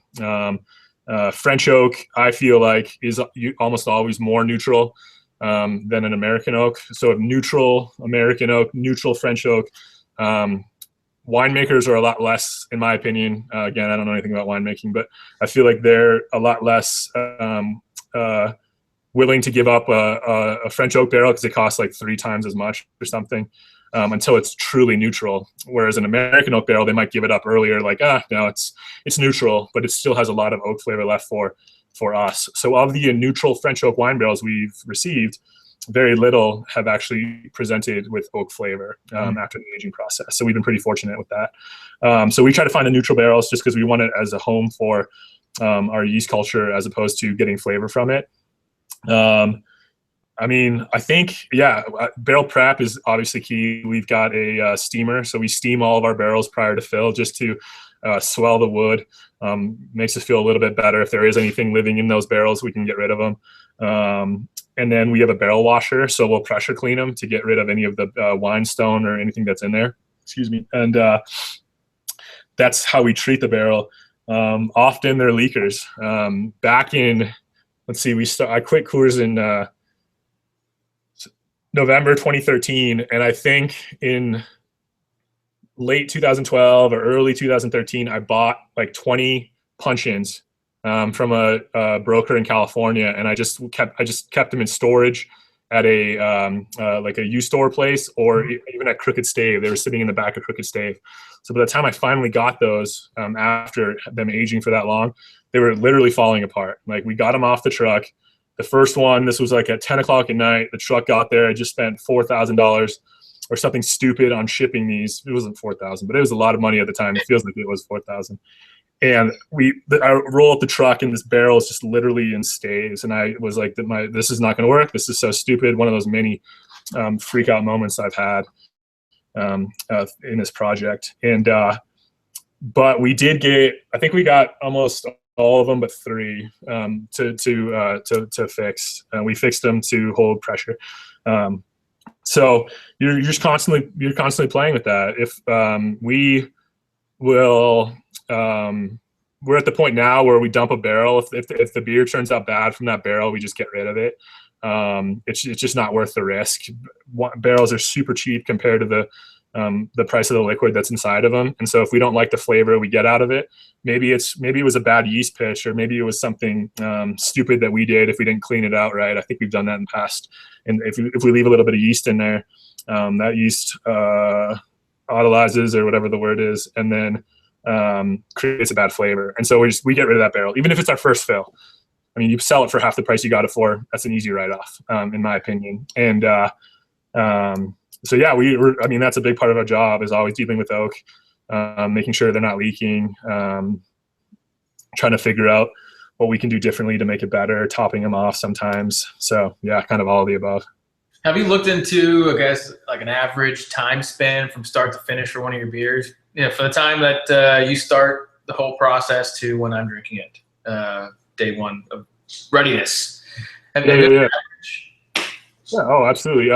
French oak, I feel like, is almost always more neutral than an American oak. So neutral American oak, neutral French oak. Winemakers are a lot less, in my opinion. Again, I don't know anything about winemaking, but I feel like they're a lot less willing to give up a French oak barrel because it costs like 3 times as much or something. Until it's truly neutral. Whereas an American oak barrel, they might give it up earlier, like, no, it's neutral, but it still has a lot of oak flavor left for us. So of the neutral French oak wine barrels we've received, very little have actually presented with oak flavor after the aging process. So we've been pretty fortunate with that. So we try to find the neutral barrels just because we want it as a home for our yeast culture as opposed to getting flavor from it. I mean, I think, barrel prep is obviously key. We've got a steamer, so we steam all of our barrels prior to fill just to swell the wood. Makes us feel a little bit better. If there is anything living in those barrels, we can get rid of them. And then we have a barrel washer, so we'll pressure clean them to get rid of any of the wine stone or anything that's in there. Excuse me. And that's how we treat the barrel. Often they're leakers. Back in, let's see, I quit Coors in November 2013, and I think in late 2012 or early 2013, I bought like 20 punch-ins from a broker in California, and I just kept them in storage at a like a U-store place or even at Crooked Stave. They were sitting in the back of Crooked Stave. So by the time I finally got those, after them aging for that long, they were literally falling apart. Like we got them off the truck. The first one, this was like at 10 o'clock at night. The truck got there. I just spent $4,000 or something stupid on shipping these. It wasn't $4,000, but it was a lot of money at the time. It feels like it was $4,000. And I roll up the truck, and this barrel is just literally in staves. And I was like, this is not going to work. This is so stupid. One of those many freak out moments I've had in this project. And but we did get, I think we got almost all of them but 3 to fix. We fixed them to hold pressure. So you're just constantly playing with that. If we will, we're at the point now where we dump a barrel. If the beer turns out bad from that barrel, we just get rid of it. It's just not worth the risk. Barrels are super cheap compared to the price of the liquid that's inside of them. And so if we don't like the flavor we get out of it, maybe it was a bad yeast pitch, or maybe it was something stupid that we did if we didn't clean it out right. I think we've done that in the past. And if we leave a little bit of yeast in there, that yeast autolyzes, or whatever the word is, and then creates a bad flavor. And so we get rid of that barrel, even if it's our first fill. I mean, you sell it for half the price you got it for. That's an easy write-off, in my opinion. And so yeah, I mean, that's a big part of our job, is always dealing with oak, making sure they're not leaking, trying to figure out what we can do differently to make it better, topping them off sometimes. So yeah, kind of all of the above. Have you looked into, I guess, like an average time span from start to finish for one of your beers? You know, from the time that you start the whole process to when I'm drinking it, day one of readiness. Yeah. Oh, absolutely.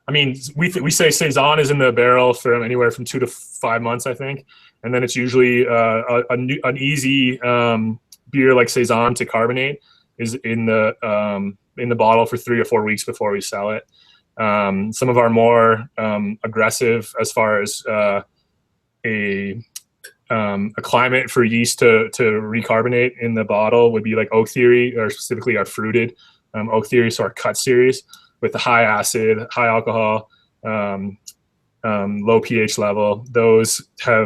I mean, we say saison is in the barrel for anywhere from 2 to 5 months, I think, and then it's usually an easy beer like saison to carbonate is in the bottle for 3 or 4 weeks before we sell it. Some of our more aggressive as far as a climate for yeast to recarbonate in the bottle would be like Oak Theory, or specifically our fruited Oak Theory, so our cut series with the high acid, high alcohol, low pH level.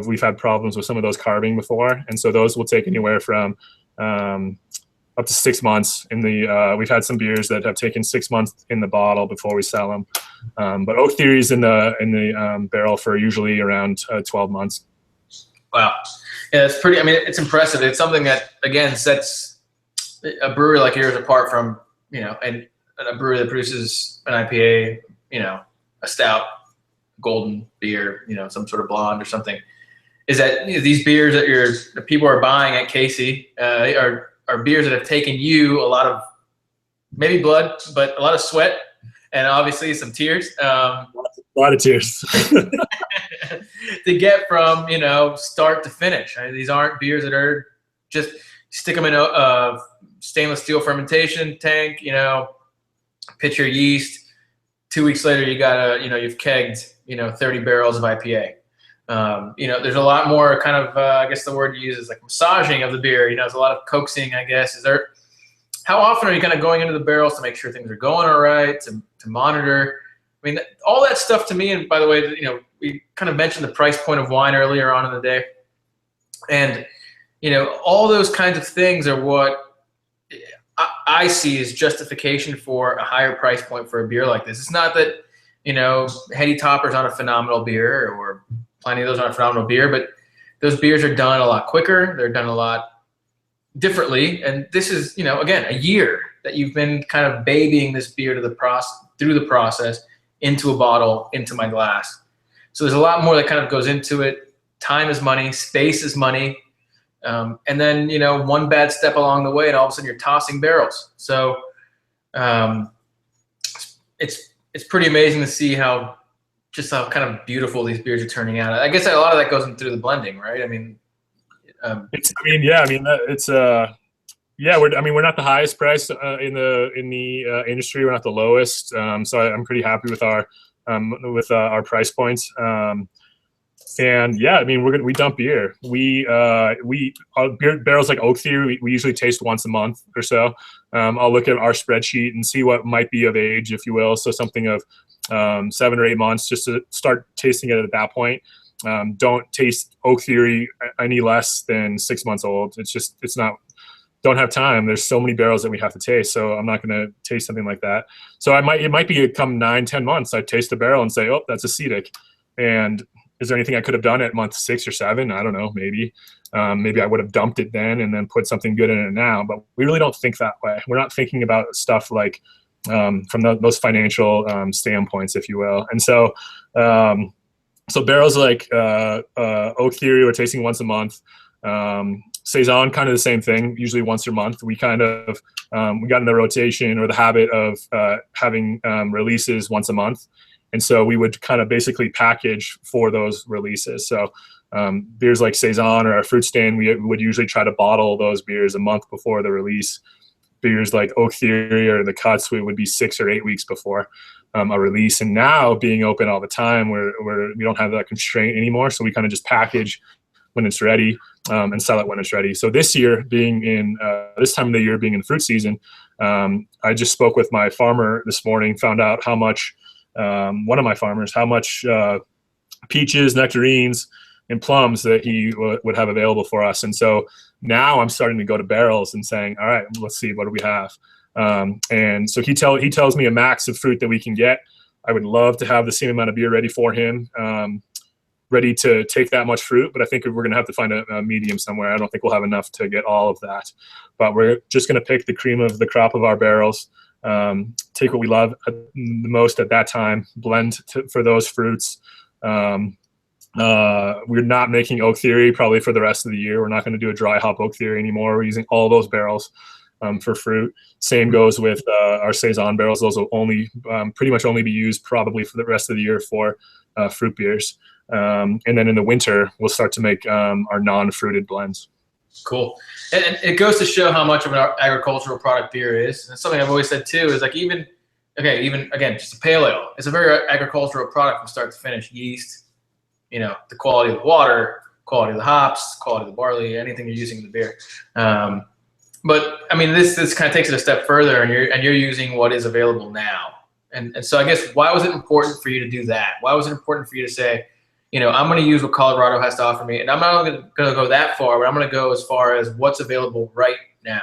We've had problems with some of those carving before, and so those will take anywhere from up to 6 months. We've had some beers that have taken 6 months in the bottle before we sell them. But Oak Theory is in the barrel for usually around 12 months. Wow. Yeah, it's pretty, I mean, it's impressive. It's something that, again, sets a brewery like yours apart from, and a brewery that produces an IPA, a stout, golden beer, some sort of blonde or something, is that these beers that people are buying at Casey are beers that have taken you a lot of maybe blood, but a lot of sweat and obviously some tears. A lot of tears. To get from, start to finish. These aren't beers that are just stick them in a stainless steel fermentation tank, pitch your yeast. 2 weeks later, you got you've kegged, 30 barrels of IPA. There's a lot more kind of, I guess the word you use is like massaging of the beer. There's a lot of coaxing, I guess. How often are you kind of going into the barrels to make sure things are going all right, to monitor? I mean, all that stuff to me, and by the way, we kind of mentioned the price point of wine earlier on in the day. And, all those kinds of things are what I see as justification for a higher price point for a beer like this. It's not that, Heady Topper's not a phenomenal beer, or Plenty of those aren't phenomenal beer, but those beers are done a lot quicker. They're done a lot differently. And this is, again, a year that you've been kind of babying this beer through the process into a bottle, into my glass. So there's a lot more that kind of goes into it. Time is money, space is money. And then, one bad step along the way and all of a sudden you're tossing barrels. So it's pretty amazing to see how kind of beautiful these beers are turning out. I guess a lot of that goes in through the blending, right? I mean, we're not the highest price in the industry. We're not the lowest. So I'm pretty happy with our price points. And yeah, I mean, we dump beer. Barrels like Oak Theory, we usually taste once a month or so. I'll look at our spreadsheet and see what might be of age, if you will. So something of 7 or 8 months, just to start tasting it at that point. Don't taste Oak Theory any less than 6 months old. Don't have time. There's so many barrels that we have to taste. So I'm not going to taste something like that. So it might be come 9-10 months. I taste the barrel and say, oh, that's acetic. And is there anything I could have done at month 6 or 7? I don't know. Maybe I would have dumped it then and then put something good in it now. But we really don't think that way. We're not thinking about stuff like from those financial standpoints, if you will. And so barrels like Oak Theory, we're tasting once a month. Saison, kind of the same thing, usually once a month. We kind of we got in the rotation or the habit of having releases once a month. And so we would kind of basically package for those releases. So beers like Saison or our Fruit Stand, we would usually try to bottle those beers a month before the release. Beers like Oak Theory or the Cuts, we would be 6 or 8 weeks before a release. And now being open all the time, we don't have that constraint anymore. So we kind of just package when it's ready and sell it when it's ready. So this year, being in this time of the year, being in the fruit season, I just spoke with my farmer this morning, found out how much one of my farmers, how much peaches, nectarines, and plums that he would have available for us. And so now I'm starting to go to barrels and saying, all right, let's see, what do we have? And so he tells me a max of fruit that we can get. I would love to have the same amount of beer ready for him, ready to take that much fruit, but I think we're going to have to find a medium somewhere. I don't think we'll have enough to get all of that, but we're just going to pick the cream of the crop of our barrels, take what we love the most at that time, blend for those fruits. We're not making Oak Theory probably for the rest of the year. We're not going to do a dry hop Oak Theory anymore. We're using all those barrels. for fruit. Same goes with our saison barrels. Those will only pretty much only be used probably for the rest of the year for fruit beers. And then in the winter, we'll start to make our non-fruited blends. Cool. And it goes to show how much of an agricultural product beer is. And something I've always said too is like even again, just a pale ale. It's a very agricultural product from start to finish. Yeast, the quality of the water, quality of the hops, quality of the barley, anything you're using in the beer. But I mean, this kind of takes it a step further, and you're using what is available now. And so I guess, why was it important for you to do that? Why was it important for you to say, I'm going to use what Colorado has to offer me, and I'm not going to go that far, but I'm going to go as far as what's available right now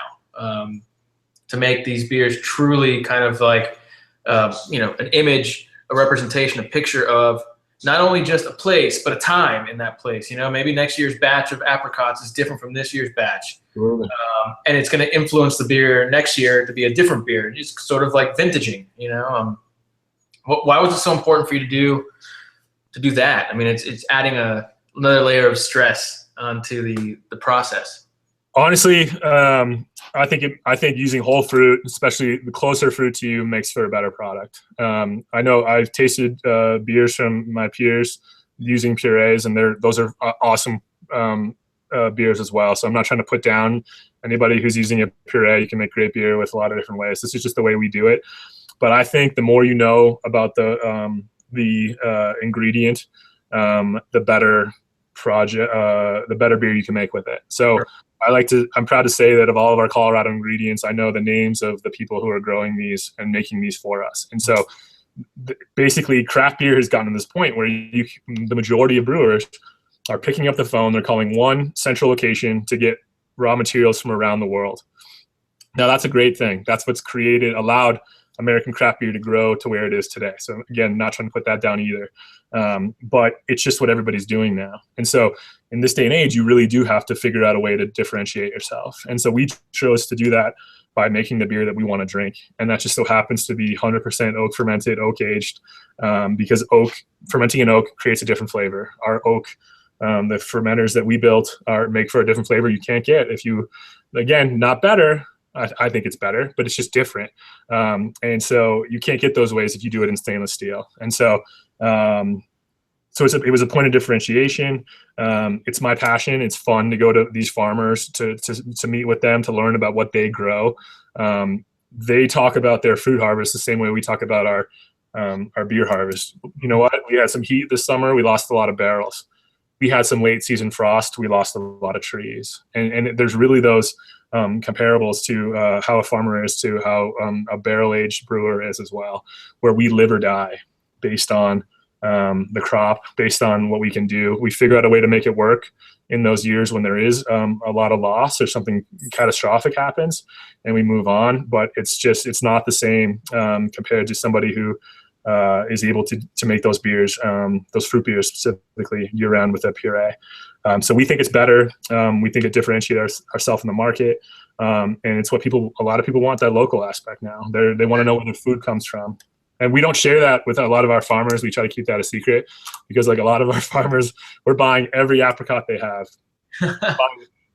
to make these beers truly kind of like, an image, a representation, a picture of not only just a place, but a time in that place. Maybe next year's batch of apricots is different from this year's batch. And it's going to influence the beer next year to be a different beer. It's sort of like vintaging, why was it so important for you to do that? I mean, it's adding another layer of stress onto the process. Honestly, I think using whole fruit, especially the closer fruit to you, makes for a better product. I know I've tasted beers from my peers using purees, and those are awesome beers as well. So I'm not trying to put down anybody who's using a puree. You can make great beer with a lot of different ways. This is just the way we do it. But I think the more you know about the ingredient, the better the better beer you can make with it. So sure. I'm proud to say that of all of our Colorado ingredients, I know the names of the people who are growing these and making these for us. And so basically craft beer has gotten to this point where the majority of brewers are picking up the phone. They're calling one central location to get raw materials from around the world. Now that's a great thing. That's what's allowed American craft beer to grow to where it is today. So again, not trying to put that down either. But it's just what everybody's doing now. And so in this day and age, you really do have to figure out a way to differentiate yourself. And so we chose to do that by making the beer that we want to drink. And that just so happens to be 100% oak fermented, oak aged, because fermenting in oak creates a different flavor. Our oak, the fermenters that we built make for a different flavor you can't get if you, again, not better. I think it's better, but it's just different. And so you can't get those ways if you do it in stainless steel. And so, it was a point of differentiation. It's my passion. It's fun to go to these farmers to meet with them, to learn about what they grow. They talk about their fruit harvest the same way we talk about our beer harvest. You know what? We had some heat this summer. We lost a lot of barrels. We had some late season frost. We lost a lot of trees. And there's really those comparables to how a farmer is to how a barrel-aged brewer is as well, where we live or die based on the crop, based on what we can do. We figure out a way to make it work in those years when there is a lot of loss or something catastrophic happens, and we move on. But it's not the same compared to somebody who is able to make those beers, those fruit beers specifically year-round with a puree. So we think it's better. We think it differentiates ourselves in the market. And it's what a lot of people want, that local aspect now. They want to know where their food comes from. And we don't share that with a lot of our farmers. We try to keep that a secret because like a lot of our farmers, we're buying every apricot they have,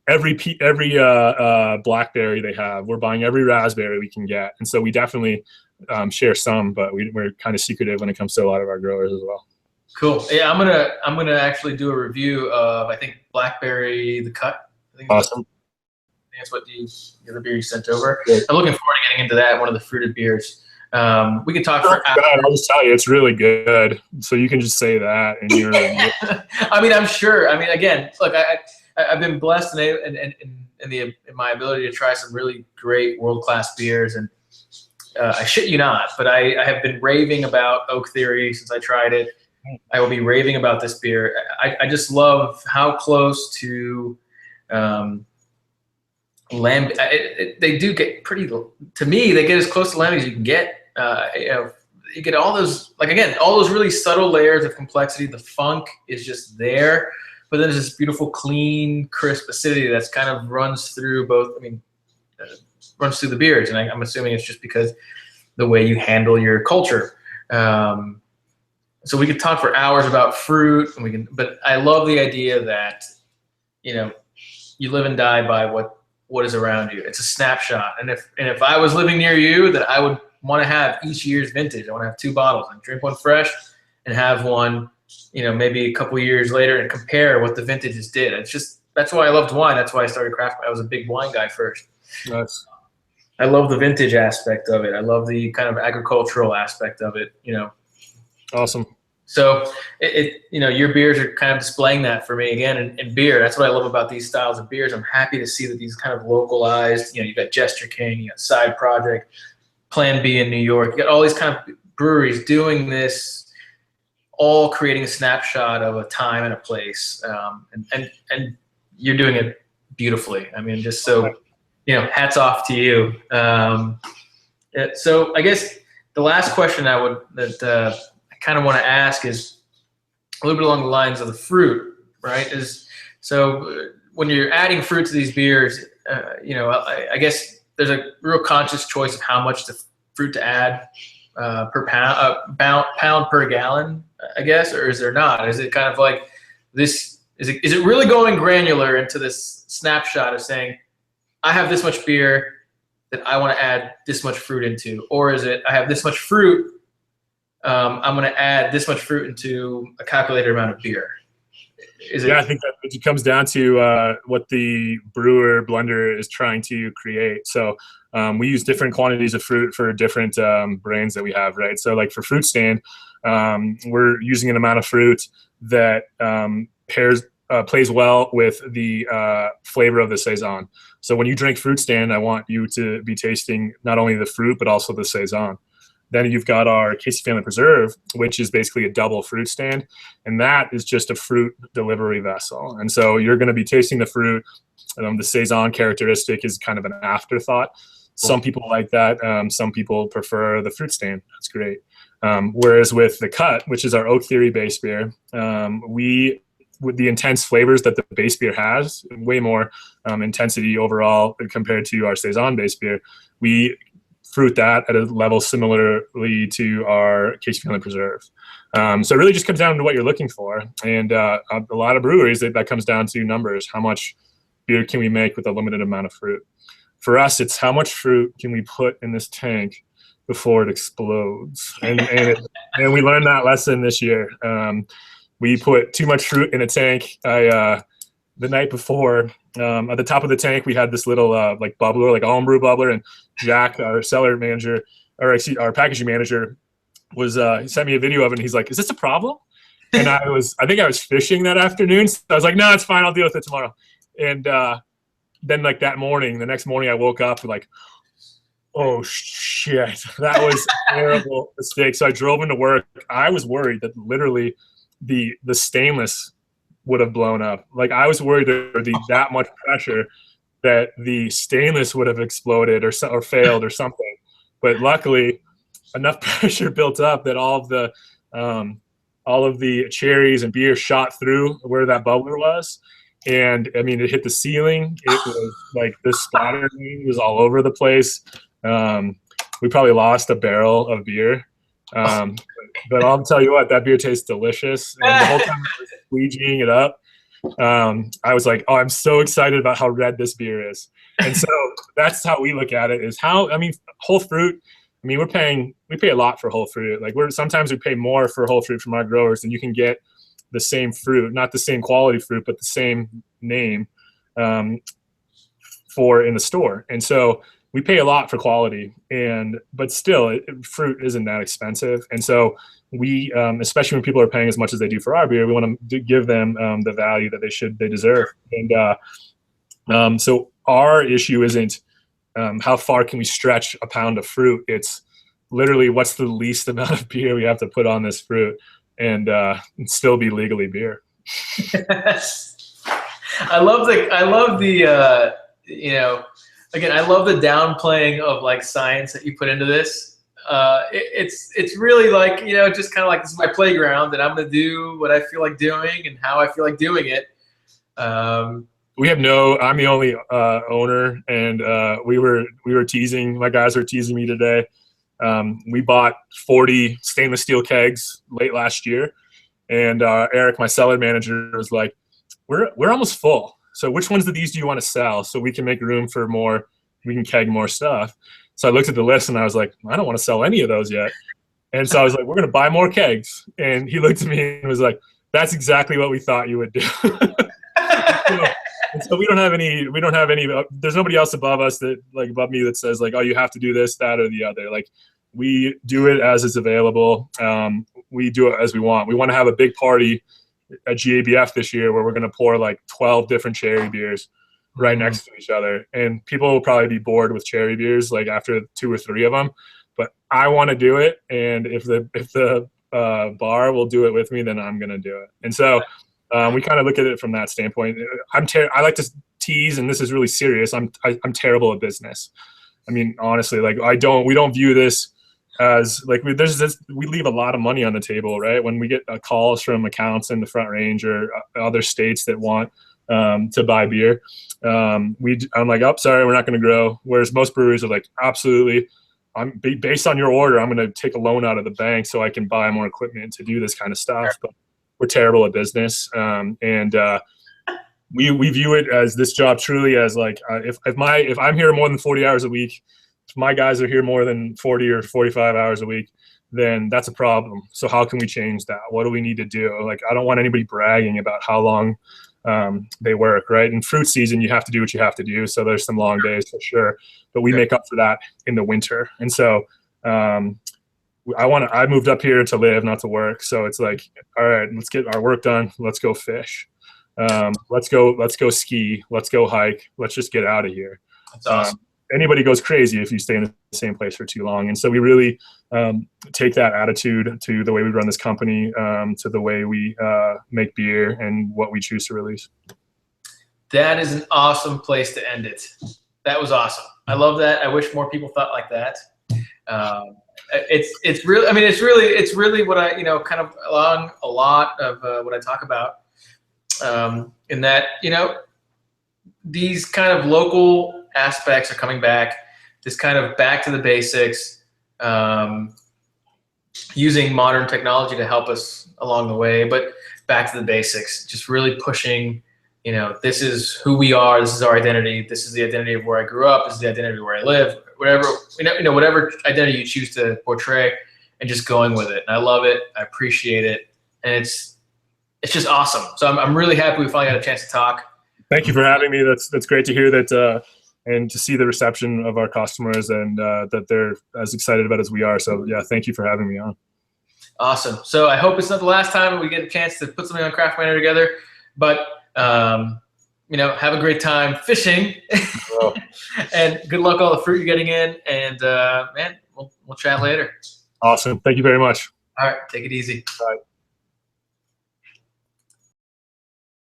every blackberry they have. We're buying every raspberry we can get. And so we definitely share some, but we're kind of secretive when it comes to a lot of our growers as well. Cool. Yeah, I'm gonna actually do a review of, I think, Blackberry the Cut. I think awesome. That's what the other beer you sent over. Yeah. I'm looking forward to getting into that, one of the fruited beers. We can talk for hours. I'll just tell you, it's really good. So you can just say that in your review. I mean, I'm sure. I mean, again, look, I've been blessed in my ability to try some really great world-class beers, and I shit you not, but I have been raving about Oak Theory since I tried it. I will be raving about this beer. I just love how close to lamb. They do get pretty. To me, they get as close to lamb as you can get. You get all those, like, again, all those really subtle layers of complexity. The funk is just there, but then there's this beautiful, clean, crisp acidity that's kind of runs through both. I mean, runs through the beers, and I'm assuming it's just because the way you handle your culture. So we could talk for hours about fruit, and but I love the idea that, you live and die by what what is around you. It's a snapshot. And if I was living near you, that I would want to have each year's vintage. I want to have 2 bottles and drink one fresh and have one, maybe a couple years later and compare what the vintages did. It's just, that's why I loved wine. That's why I started craft. I was a big wine guy first. Nice. I love the vintage aspect of it. I love the kind of agricultural aspect of it, Awesome. So your beers are kind of displaying that for me again. And beer, that's what I love about these styles of beers. I'm happy to see that these kind of localized, you've got Jester King, you got Side Project, Plan B in New York. You got all these kind of breweries doing this, all creating a snapshot of a time and a place. And you're doing it beautifully. I mean, just so, hats off to you. So I guess the last question I kind of want to ask is a little bit along the lines of the fruit, right? So when you're adding fruit to these beers, I guess there's a real conscious choice of how much fruit to add per pound per gallon, I guess, or is there not? Is it kind of like this? Is it really going granular into this snapshot of saying, I have this much beer that I want to add this much fruit into, or is it I have this much fruit? I'm going to add this much fruit into a calculated amount of beer. I think that it comes down to what the brewer blender is trying to create. So we use different quantities of fruit for different brands that we have, right? So like for Fruit Stand, we're using an amount of fruit that plays well with the flavor of the Saison. So when you drink Fruit Stand, I want you to be tasting not only the fruit, but also the Saison. Then you've got our Casey Family Preserve, which is basically a double fruit stand. And that is just a fruit delivery vessel. And so you're going to be tasting the fruit. The Saison characteristic is kind of an afterthought. Some people like that. Some people prefer the fruit stand. That's great. Whereas with the Cut, which is our Oak Theory base beer, with the intense flavors that the base beer has, way more intensity overall compared to our Saison base beer, we fruit that at a level similarly to our Casey Family Preserve. So it really just comes down to what you're looking for. And a lot of breweries, that comes down to numbers. How much beer can we make with a limited amount of fruit? For us, it's how much fruit can we put in this tank before it explodes? And we learned that lesson this year. We put too much fruit in a tank. The night before, at the top of the tank, we had this little like bubbler, like a homebrew bubbler, and Jack, our cellar manager, or actually our packaging manager, he sent me a video of it, and he's like, "Is this a problem?" And I think I was fishing that afternoon, so I was like, "No, it's fine. I'll deal with it tomorrow." And then like the next morning, I woke up like, "Oh shit, that was a terrible mistake." So I drove into work. I was worried that literally the stainless would have blown up. Like I was worried there would be that much pressure that the stainless would have exploded or failed or something. But luckily, enough pressure built up that all of the cherries and beer shot through where that bubbler was. And I mean, it hit the ceiling. It was like the splattering was all over the place. We probably lost a barrel of beer. But I'll tell you what, that beer tastes delicious. And the whole time I was squeegeeing it up, I was like, "Oh, I'm so excited about how red this beer is." And so that's how we look at it. Whole fruit. I mean, we pay a lot for whole fruit. Like sometimes we pay more for whole fruit from our growers than you can get the same fruit, not the same quality fruit, but the same name for in the store. And so we pay a lot for quality, but still, fruit isn't that expensive. And so we, especially when people are paying as much as they do for our beer, we want to give them the value that they deserve. And so our issue isn't how far can we stretch a pound of fruit. It's literally what's the least amount of beer we have to put on this fruit and still be legally beer. I love the again, I love the downplaying of like science that you put into this. It's really like, just kind of like, this is my playground and I'm going to do what I feel like doing and how I feel like doing it. I'm the only owner, and we were teasing, my guys were teasing me today. We bought 40 stainless steel kegs late last year, and Eric, my cellar manager, was like, we're almost full. So which ones of these do you want to sell so we can make room for more, we can keg more stuff? So I looked at the list and I was like, I don't want to sell any of those yet. And so I was like, we're going to buy more kegs. And he looked at me and was like, that's exactly what we thought you would do. And so we don't have any, there's nobody else above us that, like, above me that says, like, oh, you have to do this, that, or the other. Like, we do it as it's available. We do it as we want. We want to have a big party at GABF this year where we're going to pour like 12 different cherry beers right next to each other. And people will probably be bored with cherry beers like after 2 or 3 of them. But I want to do it. And if the bar will do it with me, then I'm going to do it. And so we kind of look at it from that standpoint. I like to tease, and this is really serious. I'm terrible at business. I mean, honestly, like we don't view this as like we leave a lot of money on the table, right? When we get calls from accounts in the Front Range or other states that want to buy beer, I'm like, oh, sorry, we're not going to grow. Whereas most breweries are like, absolutely. Based on your order, I'm going to take a loan out of the bank so I can buy more equipment to do this kind of stuff. But we're terrible at business, and we view it as this job truly as like if I'm here more than 40 hours a week, if my guys are here more than 40 or 45 hours a week, then that's a problem. So how can we change that? What do we need to do? Like, I don't want anybody bragging about how long they work, right? In fruit season, you have to do what you have to do. So there's some long days for sure, but we make up for that in the winter. And so I moved up here to live, not to work. So it's like, all right, let's get our work done. Let's go fish. Let's go ski. Let's go hike. Let's just get out of here. That's awesome. Anybody goes crazy if you stay in the same place for too long. And so we really take that attitude to the way we run this company, to the way we make beer and what we choose to release. That is an awesome place to end it. That was awesome. I love that. I wish more people thought like that. It's really, I mean, it's really what I, kind of along a lot of what I talk about, in that, these kind of local aspects are coming back, this kind of back to the basics, using modern technology to help us along the way, but back to the basics, just really pushing, this is who we are, this is our identity, this is the identity of where I grew up, this is the identity of where I live, whatever, whatever identity you choose to portray, and just going with it. And I love it, I appreciate it, and it's just awesome. So I'm really happy we finally got a chance to talk. Thank you for having me. That's great to hear that, and to see the reception of our customers, and that they're as excited about it as we are. So yeah, thank you for having me on. Awesome. So I hope it's not the last time we get a chance to put something on Craft Miner together, but have a great time fishing. And good luck with all the fruit you're getting in, and man, we'll chat later. Awesome. Thank you very much. All right, take it easy. Bye.